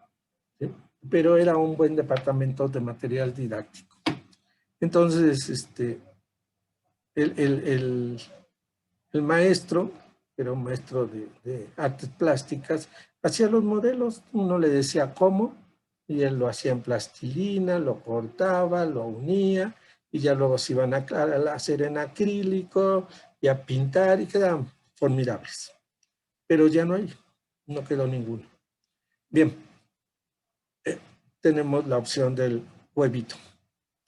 ¿sí? Pero era un buen departamento de material didáctico. Entonces, el maestro, era un maestro de artes plásticas, hacía los modelos, uno le decía cómo, y él lo hacía en plastilina, lo cortaba, lo unía, y ya luego se iban a hacer en acrílico y a pintar, y quedaban formidables. Pero ya no hay, no quedó ninguno. Bien, tenemos la opción del huevito.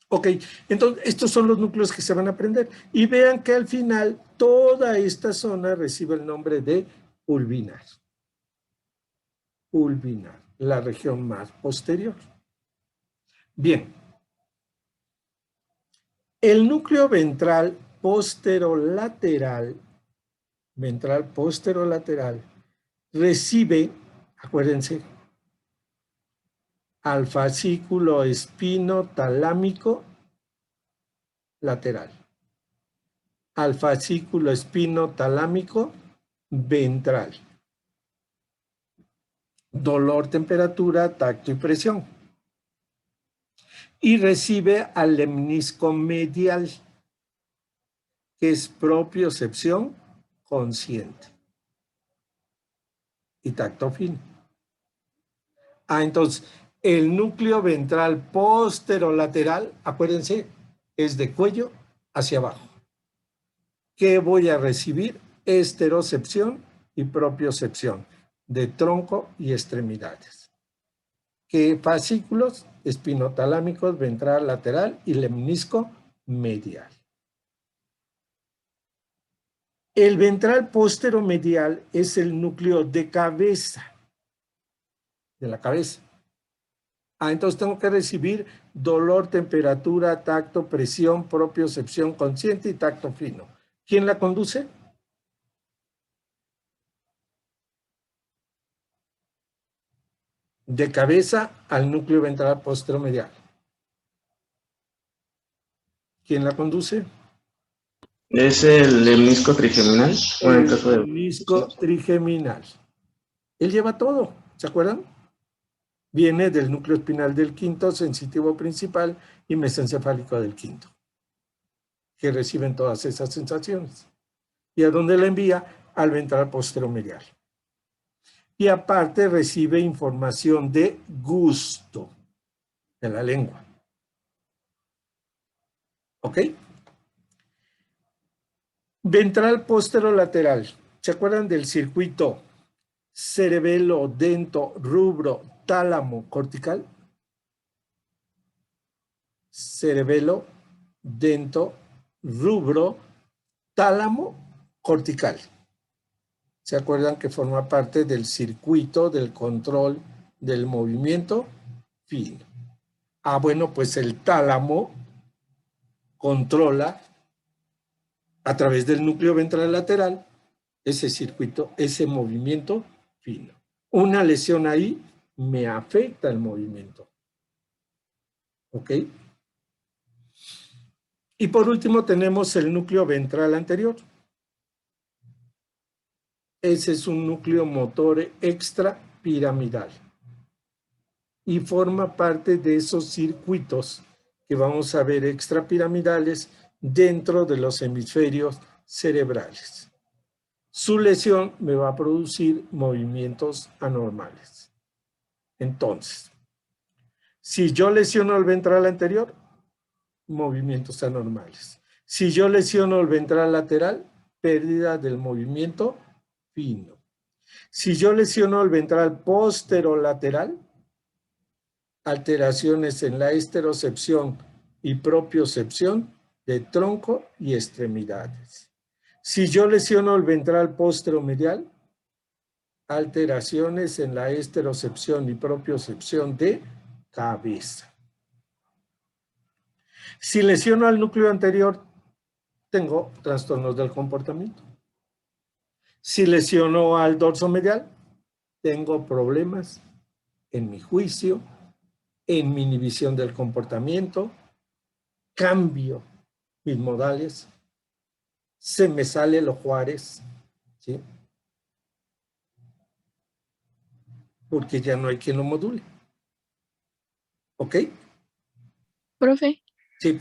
Ok, entonces estos son los núcleos que se van a aprender. Y vean que al final toda esta zona recibe el nombre de ulvinar. Ulvinar, la región más posterior. Bien. El núcleo ventral posterolateral, recibe, acuérdense, al fascículo espinotalámico lateral, al fascículo espinotalámico ventral, dolor, temperatura, tacto y presión. Y recibe al lemnisco medial, que es propiocepción consciente y tacto fino. Entonces, el núcleo ventral posterolateral, acuérdense, es de cuello hacia abajo. ¿Qué voy a recibir? Esterocepción y propiocepción de tronco y extremidades. ¿Qué fascículos? Espinotalámicos, ventral lateral y lemnisco medial. El ventral posteromedial es el núcleo de cabeza, de la cabeza. Entonces tengo que recibir dolor, temperatura, tacto, presión, propiocepción consciente y tacto fino. ¿Quién la conduce? De cabeza al núcleo ventral posteromedial. ¿Quién la conduce? ¿Es el lemnisco trigeminal? Bueno, en el caso de... lemnisco trigeminal. Él lleva todo, ¿se acuerdan? Viene del núcleo espinal del quinto, sensitivo principal y mesencefálico del quinto, que reciben todas esas sensaciones. ¿Y a dónde la envía? Al ventral posteromedial. Y aparte recibe información de gusto de la lengua. ¿Ok? Ventral posterolateral. ¿Se acuerdan del circuito cerebelo, dento, rubro, tálamo, cortical? Cerebelo, dento, rubro, tálamo, cortical. ¿Se acuerdan que forma parte del circuito del control del movimiento fino? Bueno, pues el tálamo controla a través del núcleo ventral lateral ese circuito, ese movimiento fino. Una lesión ahí me afecta el movimiento. ¿Ok? Y por último tenemos el núcleo ventral anterior. Ese es un núcleo motor extrapiramidal y forma parte de esos circuitos que vamos a ver extrapiramidales dentro de los hemisferios cerebrales. Su lesión me va a producir movimientos anormales. Entonces, si yo lesiono el ventral anterior, movimientos anormales. Si yo lesiono el ventral lateral, pérdida del movimiento fino. Si yo lesiono el ventral posterolateral, alteraciones en la esterocepción y propiocepción de tronco y extremidades. Si yo lesiono el ventral posteromedial, alteraciones en la esterocepción y propiocepción de cabeza. Si lesiono al núcleo anterior, tengo trastornos del comportamiento. Si lesiono al dorso medial, tengo problemas en mi juicio, en mi inhibición del comportamiento, cambio mis modales, se me sale los Juárez, ¿sí? Porque ya no hay quien lo module. ¿Ok? Profe, Sí.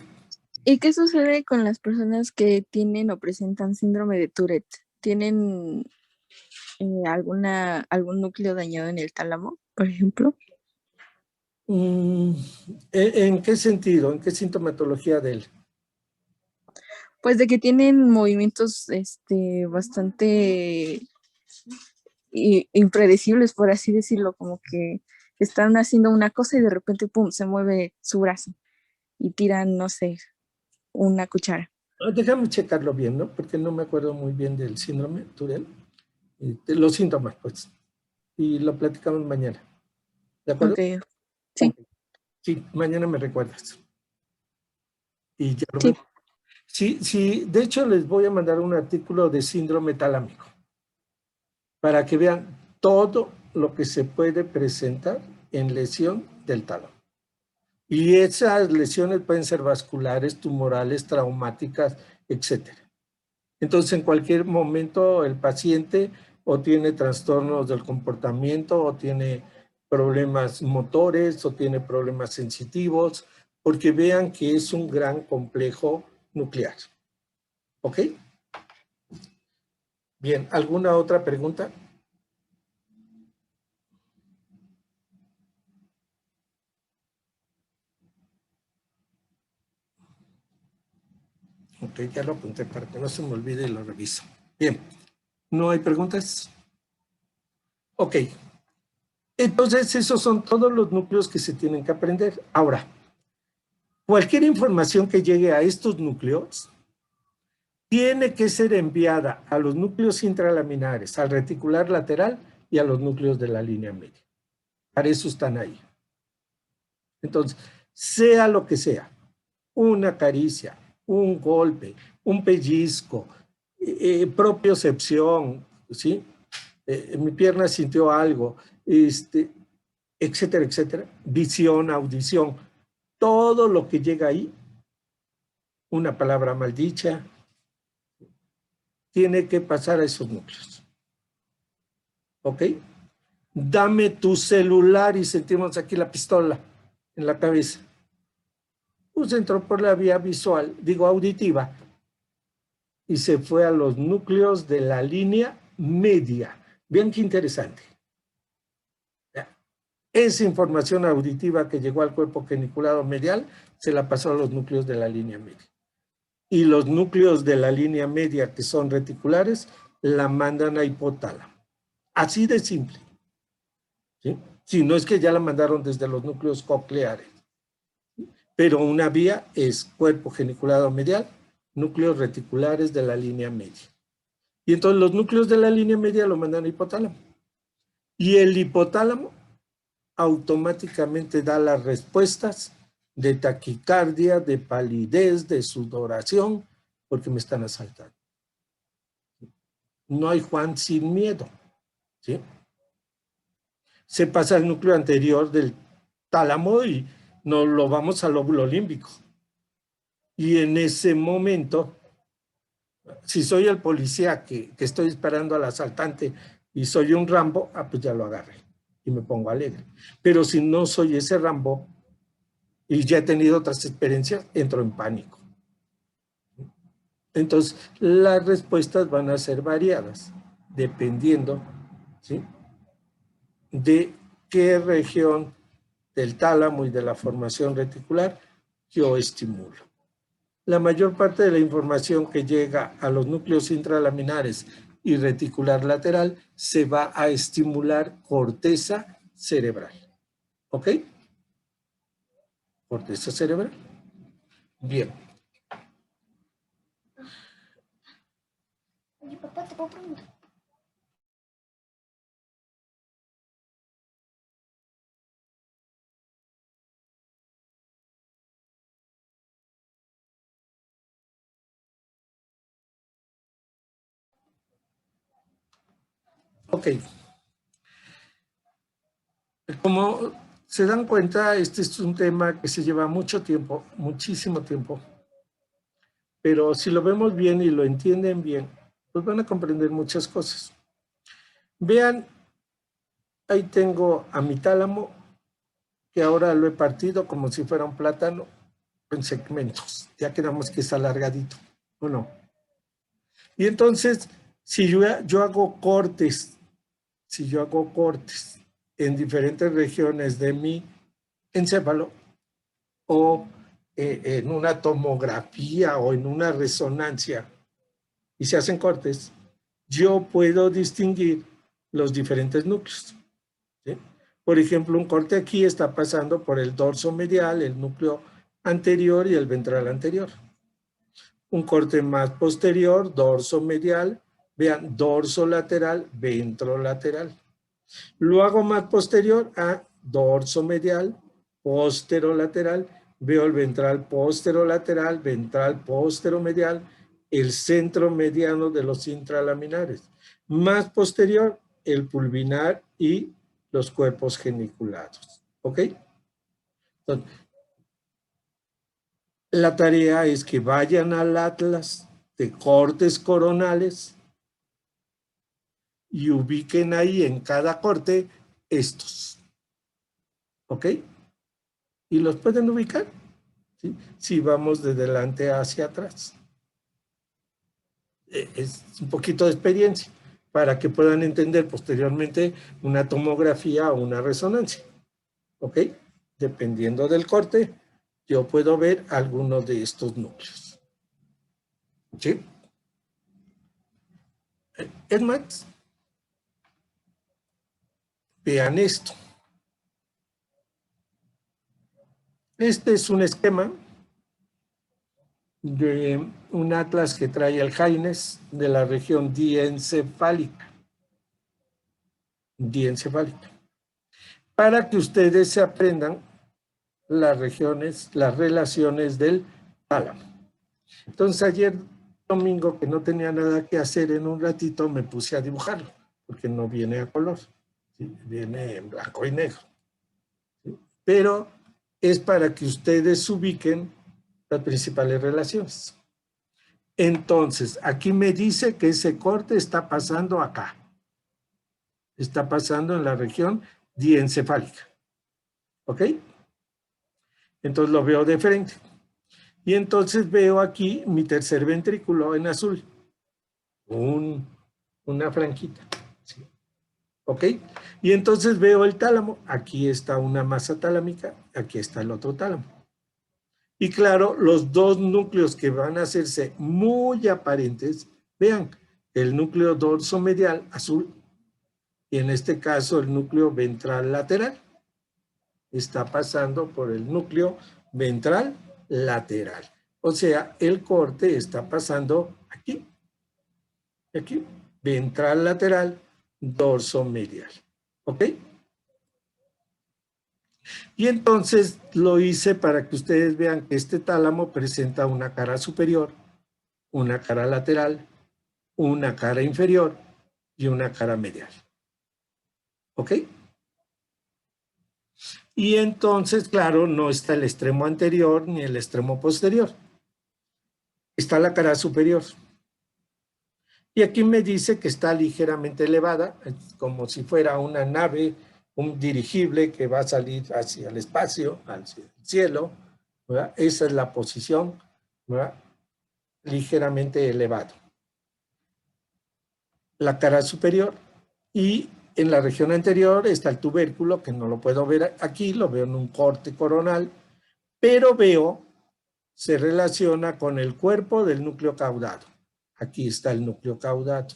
¿y qué sucede con las personas que tienen o presentan síndrome de Tourette? ¿Tienen algún núcleo dañado en el tálamo, por ejemplo? ¿En qué sentido? ¿En qué sintomatología de él? Pues de que tienen movimientos bastante impredecibles, por así decirlo, como que están haciendo una cosa y de repente, pum, se mueve su brazo y tiran, no sé, una cuchara. Déjame checarlo bien, ¿no? Porque no me acuerdo muy bien del síndrome Tourette. De los síntomas, pues. Y lo platicamos mañana. ¿De acuerdo? Ok, sí, Sí, mañana me recuerdas. Y ya lo sí, vemos. Sí, sí, de hecho les voy a mandar un artículo de síndrome talámico para que vean todo lo que se puede presentar en lesión del tálamo. Y esas lesiones pueden ser vasculares, tumorales, traumáticas, etcétera. Entonces, en cualquier momento el paciente o tiene trastornos del comportamiento o tiene problemas motores o tiene problemas sensitivos, porque vean que es un gran complejo nuclear. ¿Ok? Bien, ¿alguna otra pregunta? Ok, ya lo apunté para que no se me olvide y lo reviso. Bien, ¿no hay preguntas? Ok, entonces esos son todos los núcleos que se tienen que aprender. Ahora, cualquier información que llegue a estos núcleos tiene que ser enviada a los núcleos intralaminares, al reticular lateral y a los núcleos de la línea media. Para eso están ahí. Entonces, sea lo que sea, una caricia, un golpe, un pellizco, propiocepción, ¿sí? Mi pierna sintió algo, etcétera, etcétera, visión, audición, todo lo que llega ahí, una palabra maldicha, tiene que pasar a esos núcleos. ¿Ok? Dame tu celular y sentimos aquí la pistola en la cabeza. Pues entró por la vía visual, digo auditiva, y se fue a los núcleos de la línea media. Vean qué interesante. Esa información auditiva que llegó al cuerpo geniculado medial se la pasó a los núcleos de la línea media. Y los núcleos de la línea media que son reticulares la mandan a hipotálamo. Así de simple. ¿Sí? Si no es que ya la mandaron desde los núcleos cocleares. Pero una vía es cuerpo geniculado medial, núcleos reticulares de la línea media. Y entonces los núcleos de la línea media lo mandan a hipotálamo. Y el hipotálamo automáticamente da las respuestas de taquicardia, de palidez, de sudoración, porque me están asaltando. No hay Juan sin miedo, ¿sí? Se pasa al núcleo anterior del tálamo y nos lo vamos al lóbulo límbico. Y en ese momento, si soy el policía que estoy disparando al asaltante y soy un Rambo, pues ya lo agarré y me pongo alegre. Pero si no soy ese Rambo y ya he tenido otras experiencias, entro en pánico. Entonces, las respuestas van a ser variadas, dependiendo, ¿sí?, de qué región del tálamo y de la formación reticular yo estimulo. La mayor parte de la información que llega a los núcleos intralaminares y reticular lateral se va a estimular corteza cerebral. ¿Ok? Corteza cerebral. Bien. Oye, papá, te puedo preguntar. Ok. Como se dan cuenta, este es un tema que se lleva mucho tiempo, muchísimo tiempo. Pero si lo vemos bien y lo entienden bien, pues van a comprender muchas cosas. Vean, ahí tengo a mi tálamo, que ahora lo he partido como si fuera un plátano en segmentos. Ya quedamos que es alargadito, ¿o no? Y entonces, si yo hago cortes, en diferentes regiones de mi encéfalo, o en una tomografía o en una resonancia, y se hacen cortes, yo puedo distinguir los diferentes núcleos, ¿sí? Por ejemplo, un corte aquí está pasando por el dorso medial, el núcleo anterior y el ventral anterior. Un corte más posterior, dorso medial, vean, dorso lateral, ventrolateral. Lo hago más posterior a dorso medial, posterolateral, veo el ventral posterolateral, ventral posteromedial, el centro mediano de los intralaminares. Más posterior, el pulvinar y los cuerpos geniculados. ¿Ok? Entonces, la tarea es que vayan al atlas de cortes coronales y ubiquen ahí en cada corte estos. ¿Ok? Y los pueden ubicar, ¿sí? Si vamos de delante hacia atrás. Es un poquito de experiencia para que puedan entender posteriormente una tomografía o una resonancia. ¿Ok? Dependiendo del corte, yo puedo ver algunos de estos núcleos. ¿Sí? Es más, vean esto. Este es un esquema de un atlas que trae el Haines de la región diencefálica. Para que ustedes se aprendan las relaciones del tálamo. Entonces ayer domingo, que no tenía nada que hacer, en un ratito me puse a dibujarlo, porque no viene a color, ¿sí? Viene en blanco y negro, ¿sí? Pero es para que ustedes ubiquen las principales relaciones. Entonces, aquí me dice que ese corte está pasando acá. Está pasando en la región diencefálica. ¿Ok? Entonces lo veo de frente. Y entonces veo aquí mi tercer ventrículo en azul. Una franquita. ¿Sí? ¿Ok? Y entonces veo el tálamo. Aquí está una masa talámica. Aquí está el otro tálamo. Y claro, los dos núcleos que van a hacerse muy aparentes, vean, el núcleo dorsomedial azul y en este caso el núcleo ventral lateral. Está pasando por el núcleo ventral lateral. O sea, el corte está pasando aquí, ventral lateral, dorsomedial. ¿Ok? Y entonces lo hice para que ustedes vean que este tálamo presenta una cara superior, una cara lateral, una cara inferior y una cara medial. ¿Ok? Y entonces, claro, no está el extremo anterior ni el extremo posterior. Está la cara superior. Y aquí me dice que está ligeramente elevada, como si fuera una nave, un dirigible que va a salir hacia el espacio, hacia el cielo, ¿verdad? Esa es la posición, ¿verdad? Ligeramente elevado. La cara superior, y en la región anterior está el tubérculo, que no lo puedo ver aquí, lo veo en un corte coronal, pero veo, se relaciona con el cuerpo del núcleo caudado. Aquí está el núcleo caudado.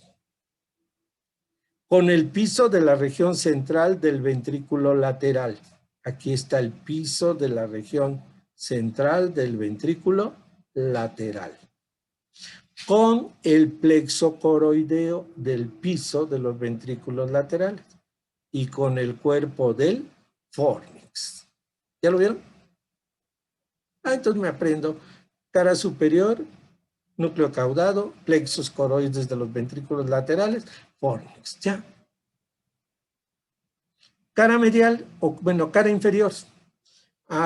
Con el piso de la región central del ventrículo lateral. Aquí está el piso de la región central del ventrículo lateral. Con el plexo coroideo del piso de los ventrículos laterales. Y con el cuerpo del fórnix. ¿Ya lo vieron? Entonces me aprendo cara superior, núcleo caudado, plexos coroides de los ventrículos laterales, fórnix, ya. Cara medial, o bueno, cara inferior.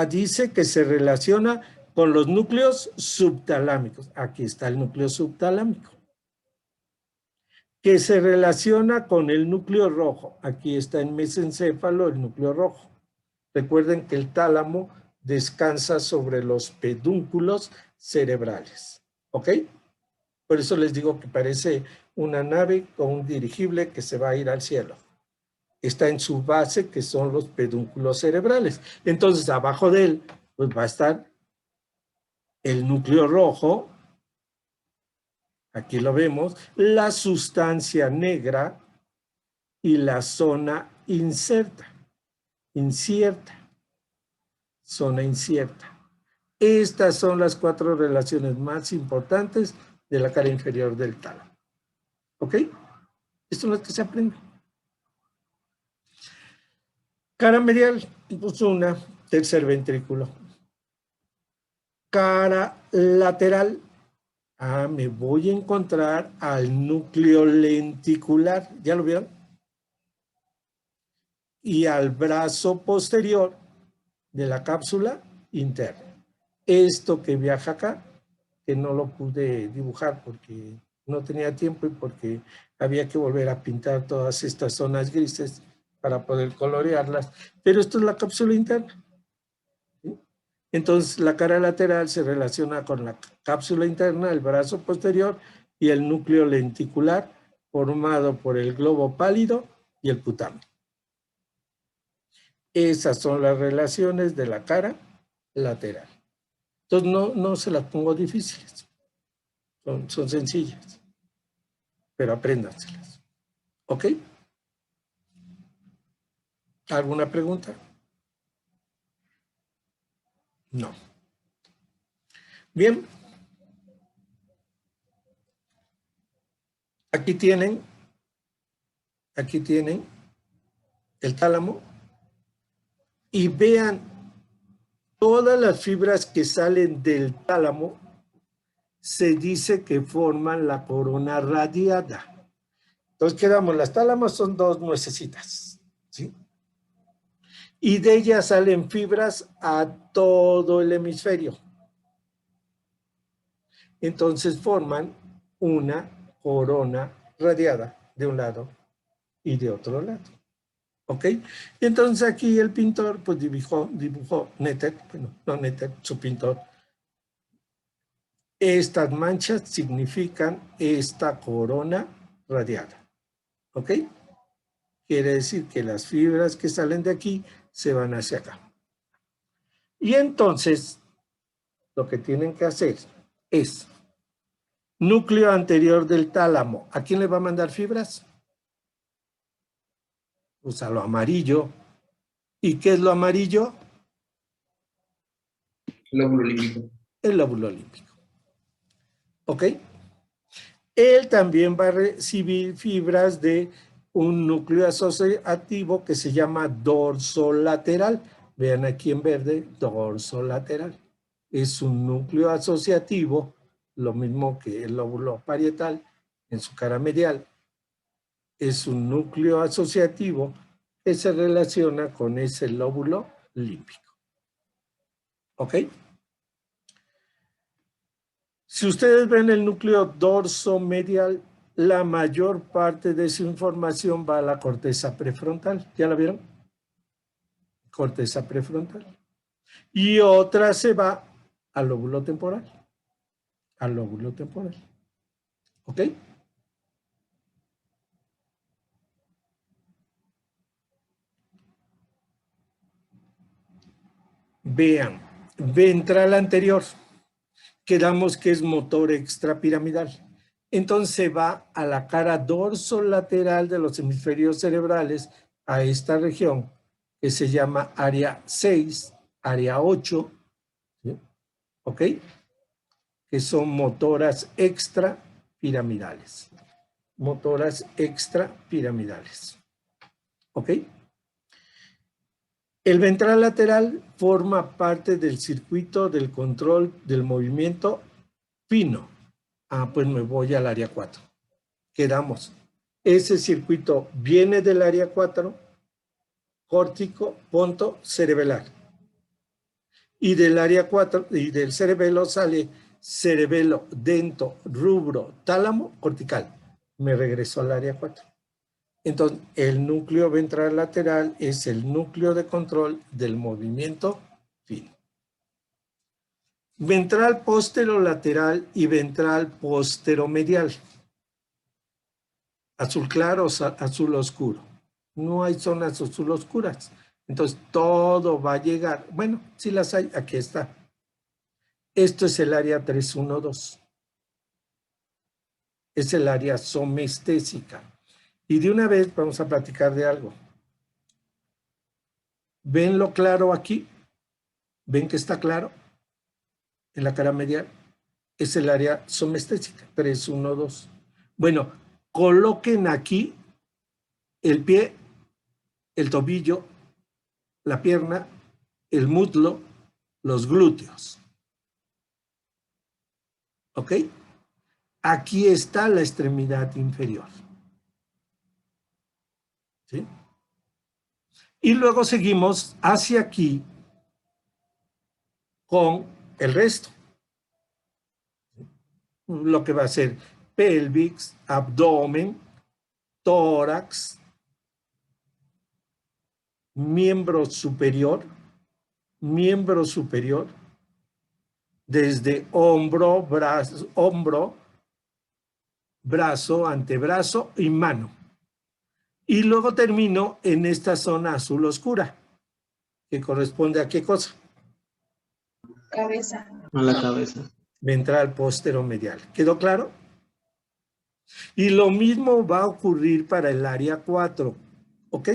Dice que se relaciona con los núcleos subtalámicos. Aquí está el núcleo subtalámico. Que se relaciona con el núcleo rojo. Aquí está en mesencéfalo el núcleo rojo. Recuerden que el tálamo descansa sobre los pedúnculos cerebrales. ¿Ok? Por eso les digo que parece una nave con un dirigible que se va a ir al cielo. Está en su base, que son los pedúnculos cerebrales. Entonces, abajo de él, pues va a estar el núcleo rojo. Aquí lo vemos. La sustancia negra y la zona incierta. Zona incierta. Estas son las 4 relaciones más importantes de la cara inferior del tálamo. ¿Ok? Esto es lo que se aprende. Cara medial, pues una, tercer ventrículo. Cara lateral, me voy a encontrar al núcleo lenticular, ¿ya lo vieron? Y al brazo posterior de la cápsula interna. Esto que viaja acá, que no lo pude dibujar porque no tenía tiempo y porque había que volver a pintar todas estas zonas grises para poder colorearlas, pero esto es la cápsula interna. ¿Sí? Entonces la cara lateral se relaciona con la cápsula interna, el brazo posterior y el núcleo lenticular formado por el globo pálido y el putamen. Esas son las relaciones de la cara lateral. Entonces no se las pongo difíciles, son sencillas, pero apréndanselas. ¿Ok? ¿Alguna pregunta? No. Bien. Aquí tienen el tálamo y vean todas las fibras que salen del tálamo se dice que forman la corona radiada. Entonces quedamos, las tálamos son 2 nuecesitas, ¿sí? Y de ellas salen fibras a todo el hemisferio. Entonces forman una corona radiada de un lado y de otro lado. ¿Ok? Y entonces aquí el pintor pues dibujó Nether, bueno, no Nether, su pintor. Estas manchas significan esta corona radiada. ¿Ok? Quiere decir que las fibras que salen de aquí se van hacia acá. Y entonces, lo que tienen que hacer es núcleo anterior del tálamo. ¿A quién le va a mandar fibras? Pues a lo amarillo. ¿Y qué es lo amarillo? Lóbulo límbico. El lóbulo límbico. ¿Ok? Él también va a recibir fibras de un núcleo asociativo que se llama dorsolateral. Vean aquí en verde, dorsolateral. Es un núcleo asociativo, lo mismo que el lóbulo parietal en su cara medial. Es un núcleo asociativo que se relaciona con ese lóbulo límbico. ¿Ok? Si ustedes ven el núcleo dorsomedial, la mayor parte de su información va a la corteza prefrontal. ¿Ya la vieron? Corteza prefrontal. Y otra se va al lóbulo temporal. Al lóbulo temporal. ¿Ok? Vean, ventral anterior. Quedamos que es motor extrapiramidal. Entonces va a la cara dorsolateral de los hemisferios cerebrales, a esta región que se llama área 6, área 8, ¿sí? ¿Ok? Que son motoras extrapiramidales. Motoras extrapiramidales. ¿Ok? El ventral lateral forma parte del circuito del control del movimiento fino. Pues me voy al área 4. Quedamos. Ese circuito viene del área 4 córtico, ponto, cerebelar. Y del área 4 y del cerebelo sale cerebelo, dento, rubro, tálamo, cortical. Me regreso al área 4. Entonces, el núcleo ventral lateral es el núcleo de control del movimiento fino. Ventral posterolateral y ventral posteromedial. Azul claro, azul oscuro. No hay zonas azul oscuras. Entonces, todo va a llegar. Bueno, si las hay, aquí está. Esto es el área 312. Es el área somestésica. Y de una vez vamos a platicar de algo. ¿Ven lo claro aquí? ¿Ven que está claro? En la cara medial. Es el área somestésica, 312. Bueno, coloquen aquí el pie, el tobillo, la pierna, el muslo, los glúteos. ¿Ok? Aquí está la extremidad inferior. ¿Sí? Y luego seguimos hacia aquí con el resto. Lo que va a ser pelvis, abdomen, tórax, miembro superior, desde hombro, brazo, antebrazo y mano. Y luego termino en esta zona azul oscura, que corresponde a ¿qué cosa? Cabeza. A la cabeza. Ventral posteromedial. ¿Quedó claro? Y lo mismo va a ocurrir para el área 4, ¿ok?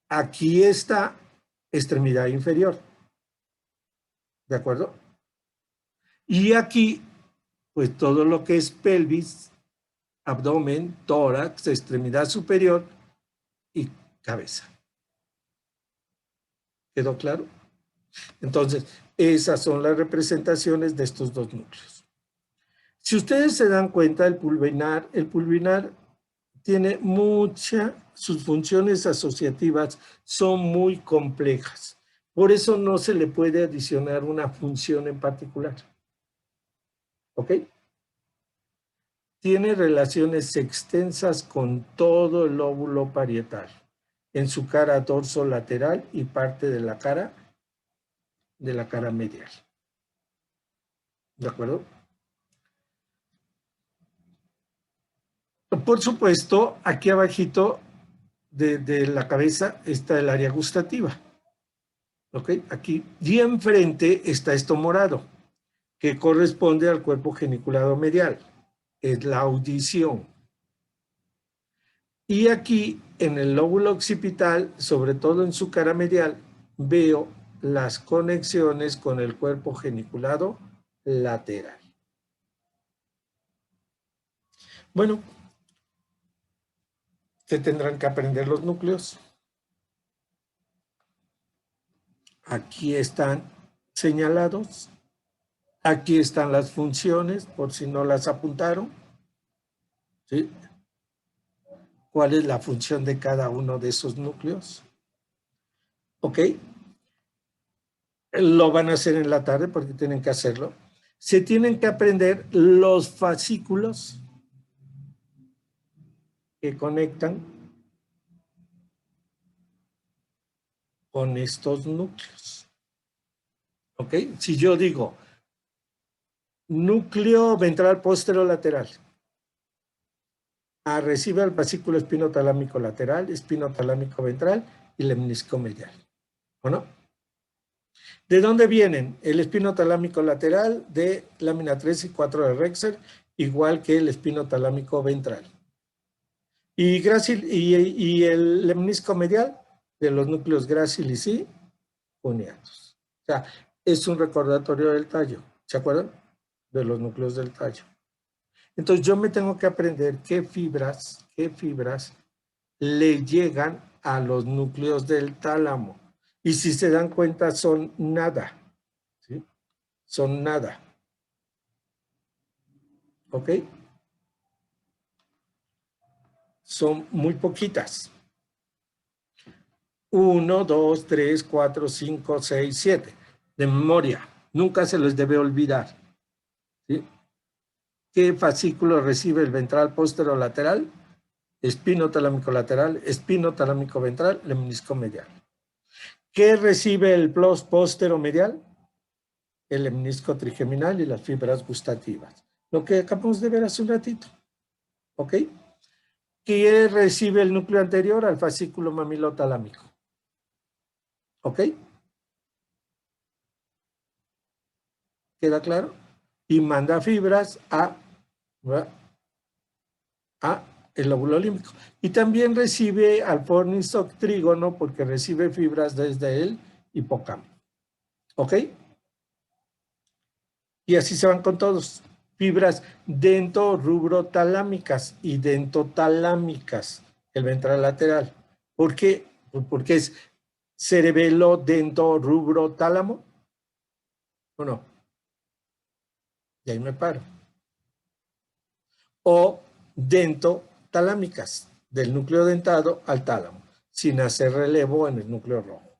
Aquí está extremidad inferior, ¿de acuerdo? Y aquí, pues todo lo que es pelvis, abdomen, tórax, extremidad superior y cabeza. ¿Quedó claro? Entonces, esas son las representaciones de estos dos núcleos. Si ustedes se dan cuenta, el pulvinar tiene sus funciones asociativas son muy complejas. Por eso no se le puede adicionar una función en particular. ¿Ok? Tiene relaciones extensas con todo el lóbulo parietal, en su cara dorsolateral y parte de la cara medial. ¿De acuerdo? Por supuesto, aquí abajito de la cabeza está el área gustativa. ¿Ok? Aquí. Y enfrente está esto morado, que corresponde al cuerpo geniculado medial. Es la audición. Y aquí, en el lóbulo occipital, sobre todo en su cara medial, veo las conexiones con el cuerpo geniculado lateral. Bueno, se tendrán que aprender los núcleos. Aquí están señalados. Aquí están las funciones, por si no las apuntaron. ¿Sí? ¿Cuál es la función de cada uno de esos núcleos? ¿Ok? Lo van a hacer en la tarde porque tienen que hacerlo. Se tienen que aprender los fascículos que conectan con estos núcleos. ¿Ok? Si yo digo núcleo ventral posterolateral, recibe el fascículo espinotalámico lateral, espinotalámico ventral y lemnisco medial. ¿O no? ¿De dónde vienen? El espinotalámico lateral de lámina 3 y 4 de Rexer, igual que el espinotalámico ventral. Y el lemnisco medial de los núcleos grácilis y cuneatos. O sea, es un recordatorio del tallo. ¿Se acuerdan? De los núcleos del tallo. Entonces yo me tengo que aprender qué fibras le llegan a los núcleos del tálamo. Y si se dan cuenta, son nada. ¿Sí? Son nada. ¿Ok? Son muy poquitas. 1, 2, 3, 4, 5, 6, 7. De memoria. Nunca se les debe olvidar. ¿Sí? ¿Qué fascículo recibe el ventral posterolateral? Espino talámico lateral, espino talámico ventral, lemnisco medial. ¿Qué recibe el posteromedial? El lemnisco trigeminal y las fibras gustativas. Lo que acabamos de ver hace un ratito. ¿Ok? ¿Qué recibe el núcleo anterior al fascículo mamilotalámico? ¿Ok? ¿Queda claro? Y manda fibras a el lóbulo límbico. Y también recibe al fornis octrígono porque recibe fibras desde el hipocampo. ¿Ok? Y así se van con todos. Fibras dentorubrotalámicas y dentotalámicas, el ventral lateral. ¿Por qué? Porque es cerebelo dentorubrotálamo. ¿O no? Y ahí me paro. O dentotalámicas, del núcleo dentado al tálamo, sin hacer relevo en el núcleo rojo.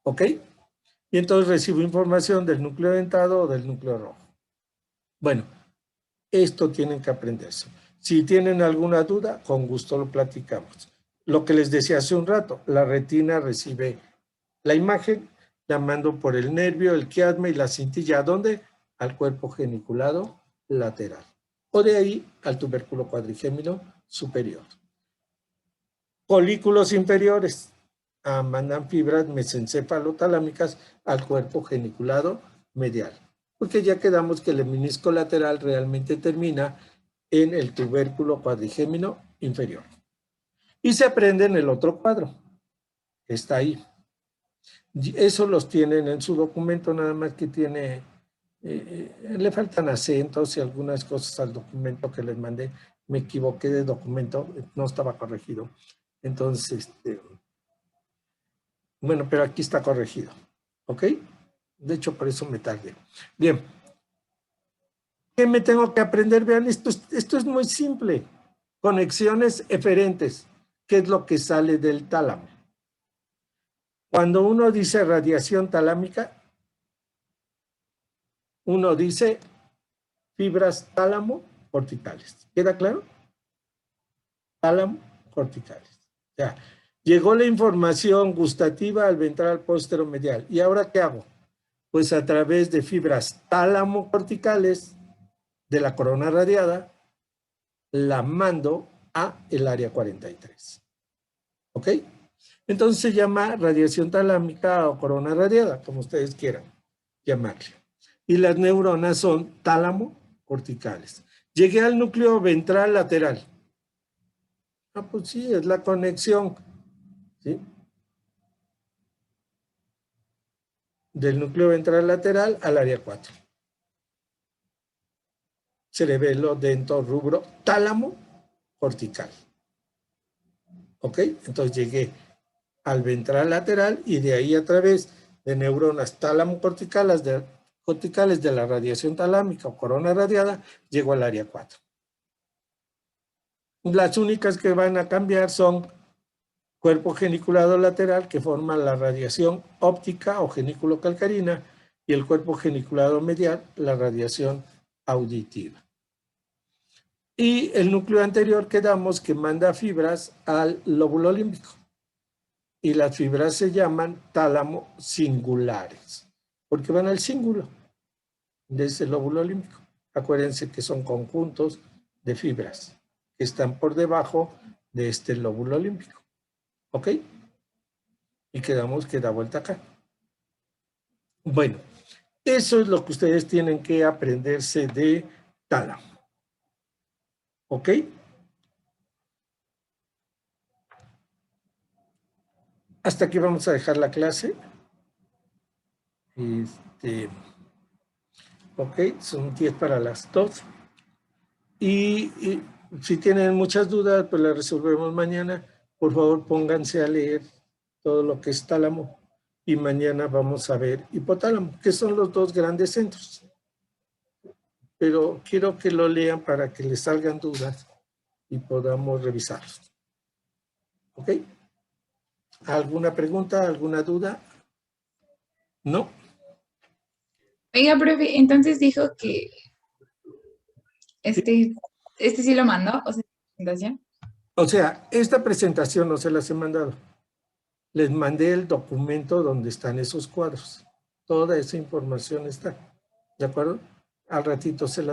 ¿Ok? Y entonces recibo información del núcleo dentado o del núcleo rojo. Bueno, esto tienen que aprenderse. Si tienen alguna duda, con gusto lo platicamos. Lo que les decía hace un rato, la retina recibe la imagen, la mando por el nervio, el quiasma y la cintilla. ¿A dónde? Al cuerpo geniculado lateral. O de ahí al tubérculo cuadrigémino superior. Folículos inferiores mandan fibras mesencéfalo-talámicas al cuerpo geniculado medial. Porque ya quedamos que el menisco lateral realmente termina en el tubérculo cuadrigémino inferior. Y se aprende en el otro cuadro. Está ahí. Eso los tienen en su documento, nada más que tiene, le faltan acentos y algunas cosas al documento que les mandé. Me equivoqué de documento, no estaba corregido. Entonces, bueno, pero aquí está corregido. ¿Ok? De hecho, por eso me tardé. Bien. ¿Qué me tengo que aprender? Vean, esto es muy simple. Conexiones eferentes. ¿Qué es lo que sale del tálamo? Cuando uno dice radiación talámica, uno dice fibras tálamo corticales. ¿Queda claro? Tálamo corticales. Ya. Llegó la información gustativa al ventral posteromedial. ¿Y ahora qué hago? Pues a través de fibras tálamo corticales de la corona radiada, la mando a el área 43. ¿Ok? Entonces se llama radiación talámica o corona radiada, como ustedes quieran llamarle. Y las neuronas son tálamo corticales. Llegué al núcleo ventral lateral. Ah, pues sí, es la conexión, ¿sí? Del núcleo ventral lateral al área 4. Cerebelo, dento, rubro, tálamo cortical. ¿Ok? Entonces llegué al ventral lateral y de ahí a través de neuronas tálamo corticales de la radiación talámica o corona radiada, llego al área 4. Las únicas que van a cambiar son cuerpo geniculado lateral, que forma la radiación óptica o genículo calcarina, y el cuerpo geniculado medial, la radiación auditiva. Y el núcleo anterior quedamos que manda fibras al lóbulo límbico. Y las fibras se llaman tálamo singulares, porque van al cíngulo de ese lóbulo límbico. Acuérdense que son conjuntos de fibras que están por debajo de este lóbulo límbico. ¿Ok? Y quedamos que da vuelta acá. Bueno, eso es lo que ustedes tienen que aprenderse de tálamo. ¿Ok? Hasta aquí vamos a dejar la clase. Ok, son 10 para las 2. Y si tienen muchas dudas, pues las resolvemos mañana. Por favor, pónganse a leer todo lo que es tálamo. Y mañana vamos a ver hipotálamo, que son los dos grandes centros. Pero quiero que lo lean para que les salgan dudas y podamos revisarlos. ¿Ok? ¿Alguna pregunta, alguna duda? ¿No? Oiga, profe, entonces dijo que este sí lo mandó, o sea, presentación. O sea, esta presentación no se las he mandado. Les mandé el documento donde están esos cuadros. Toda esa información está. ¿De acuerdo? Al ratito se la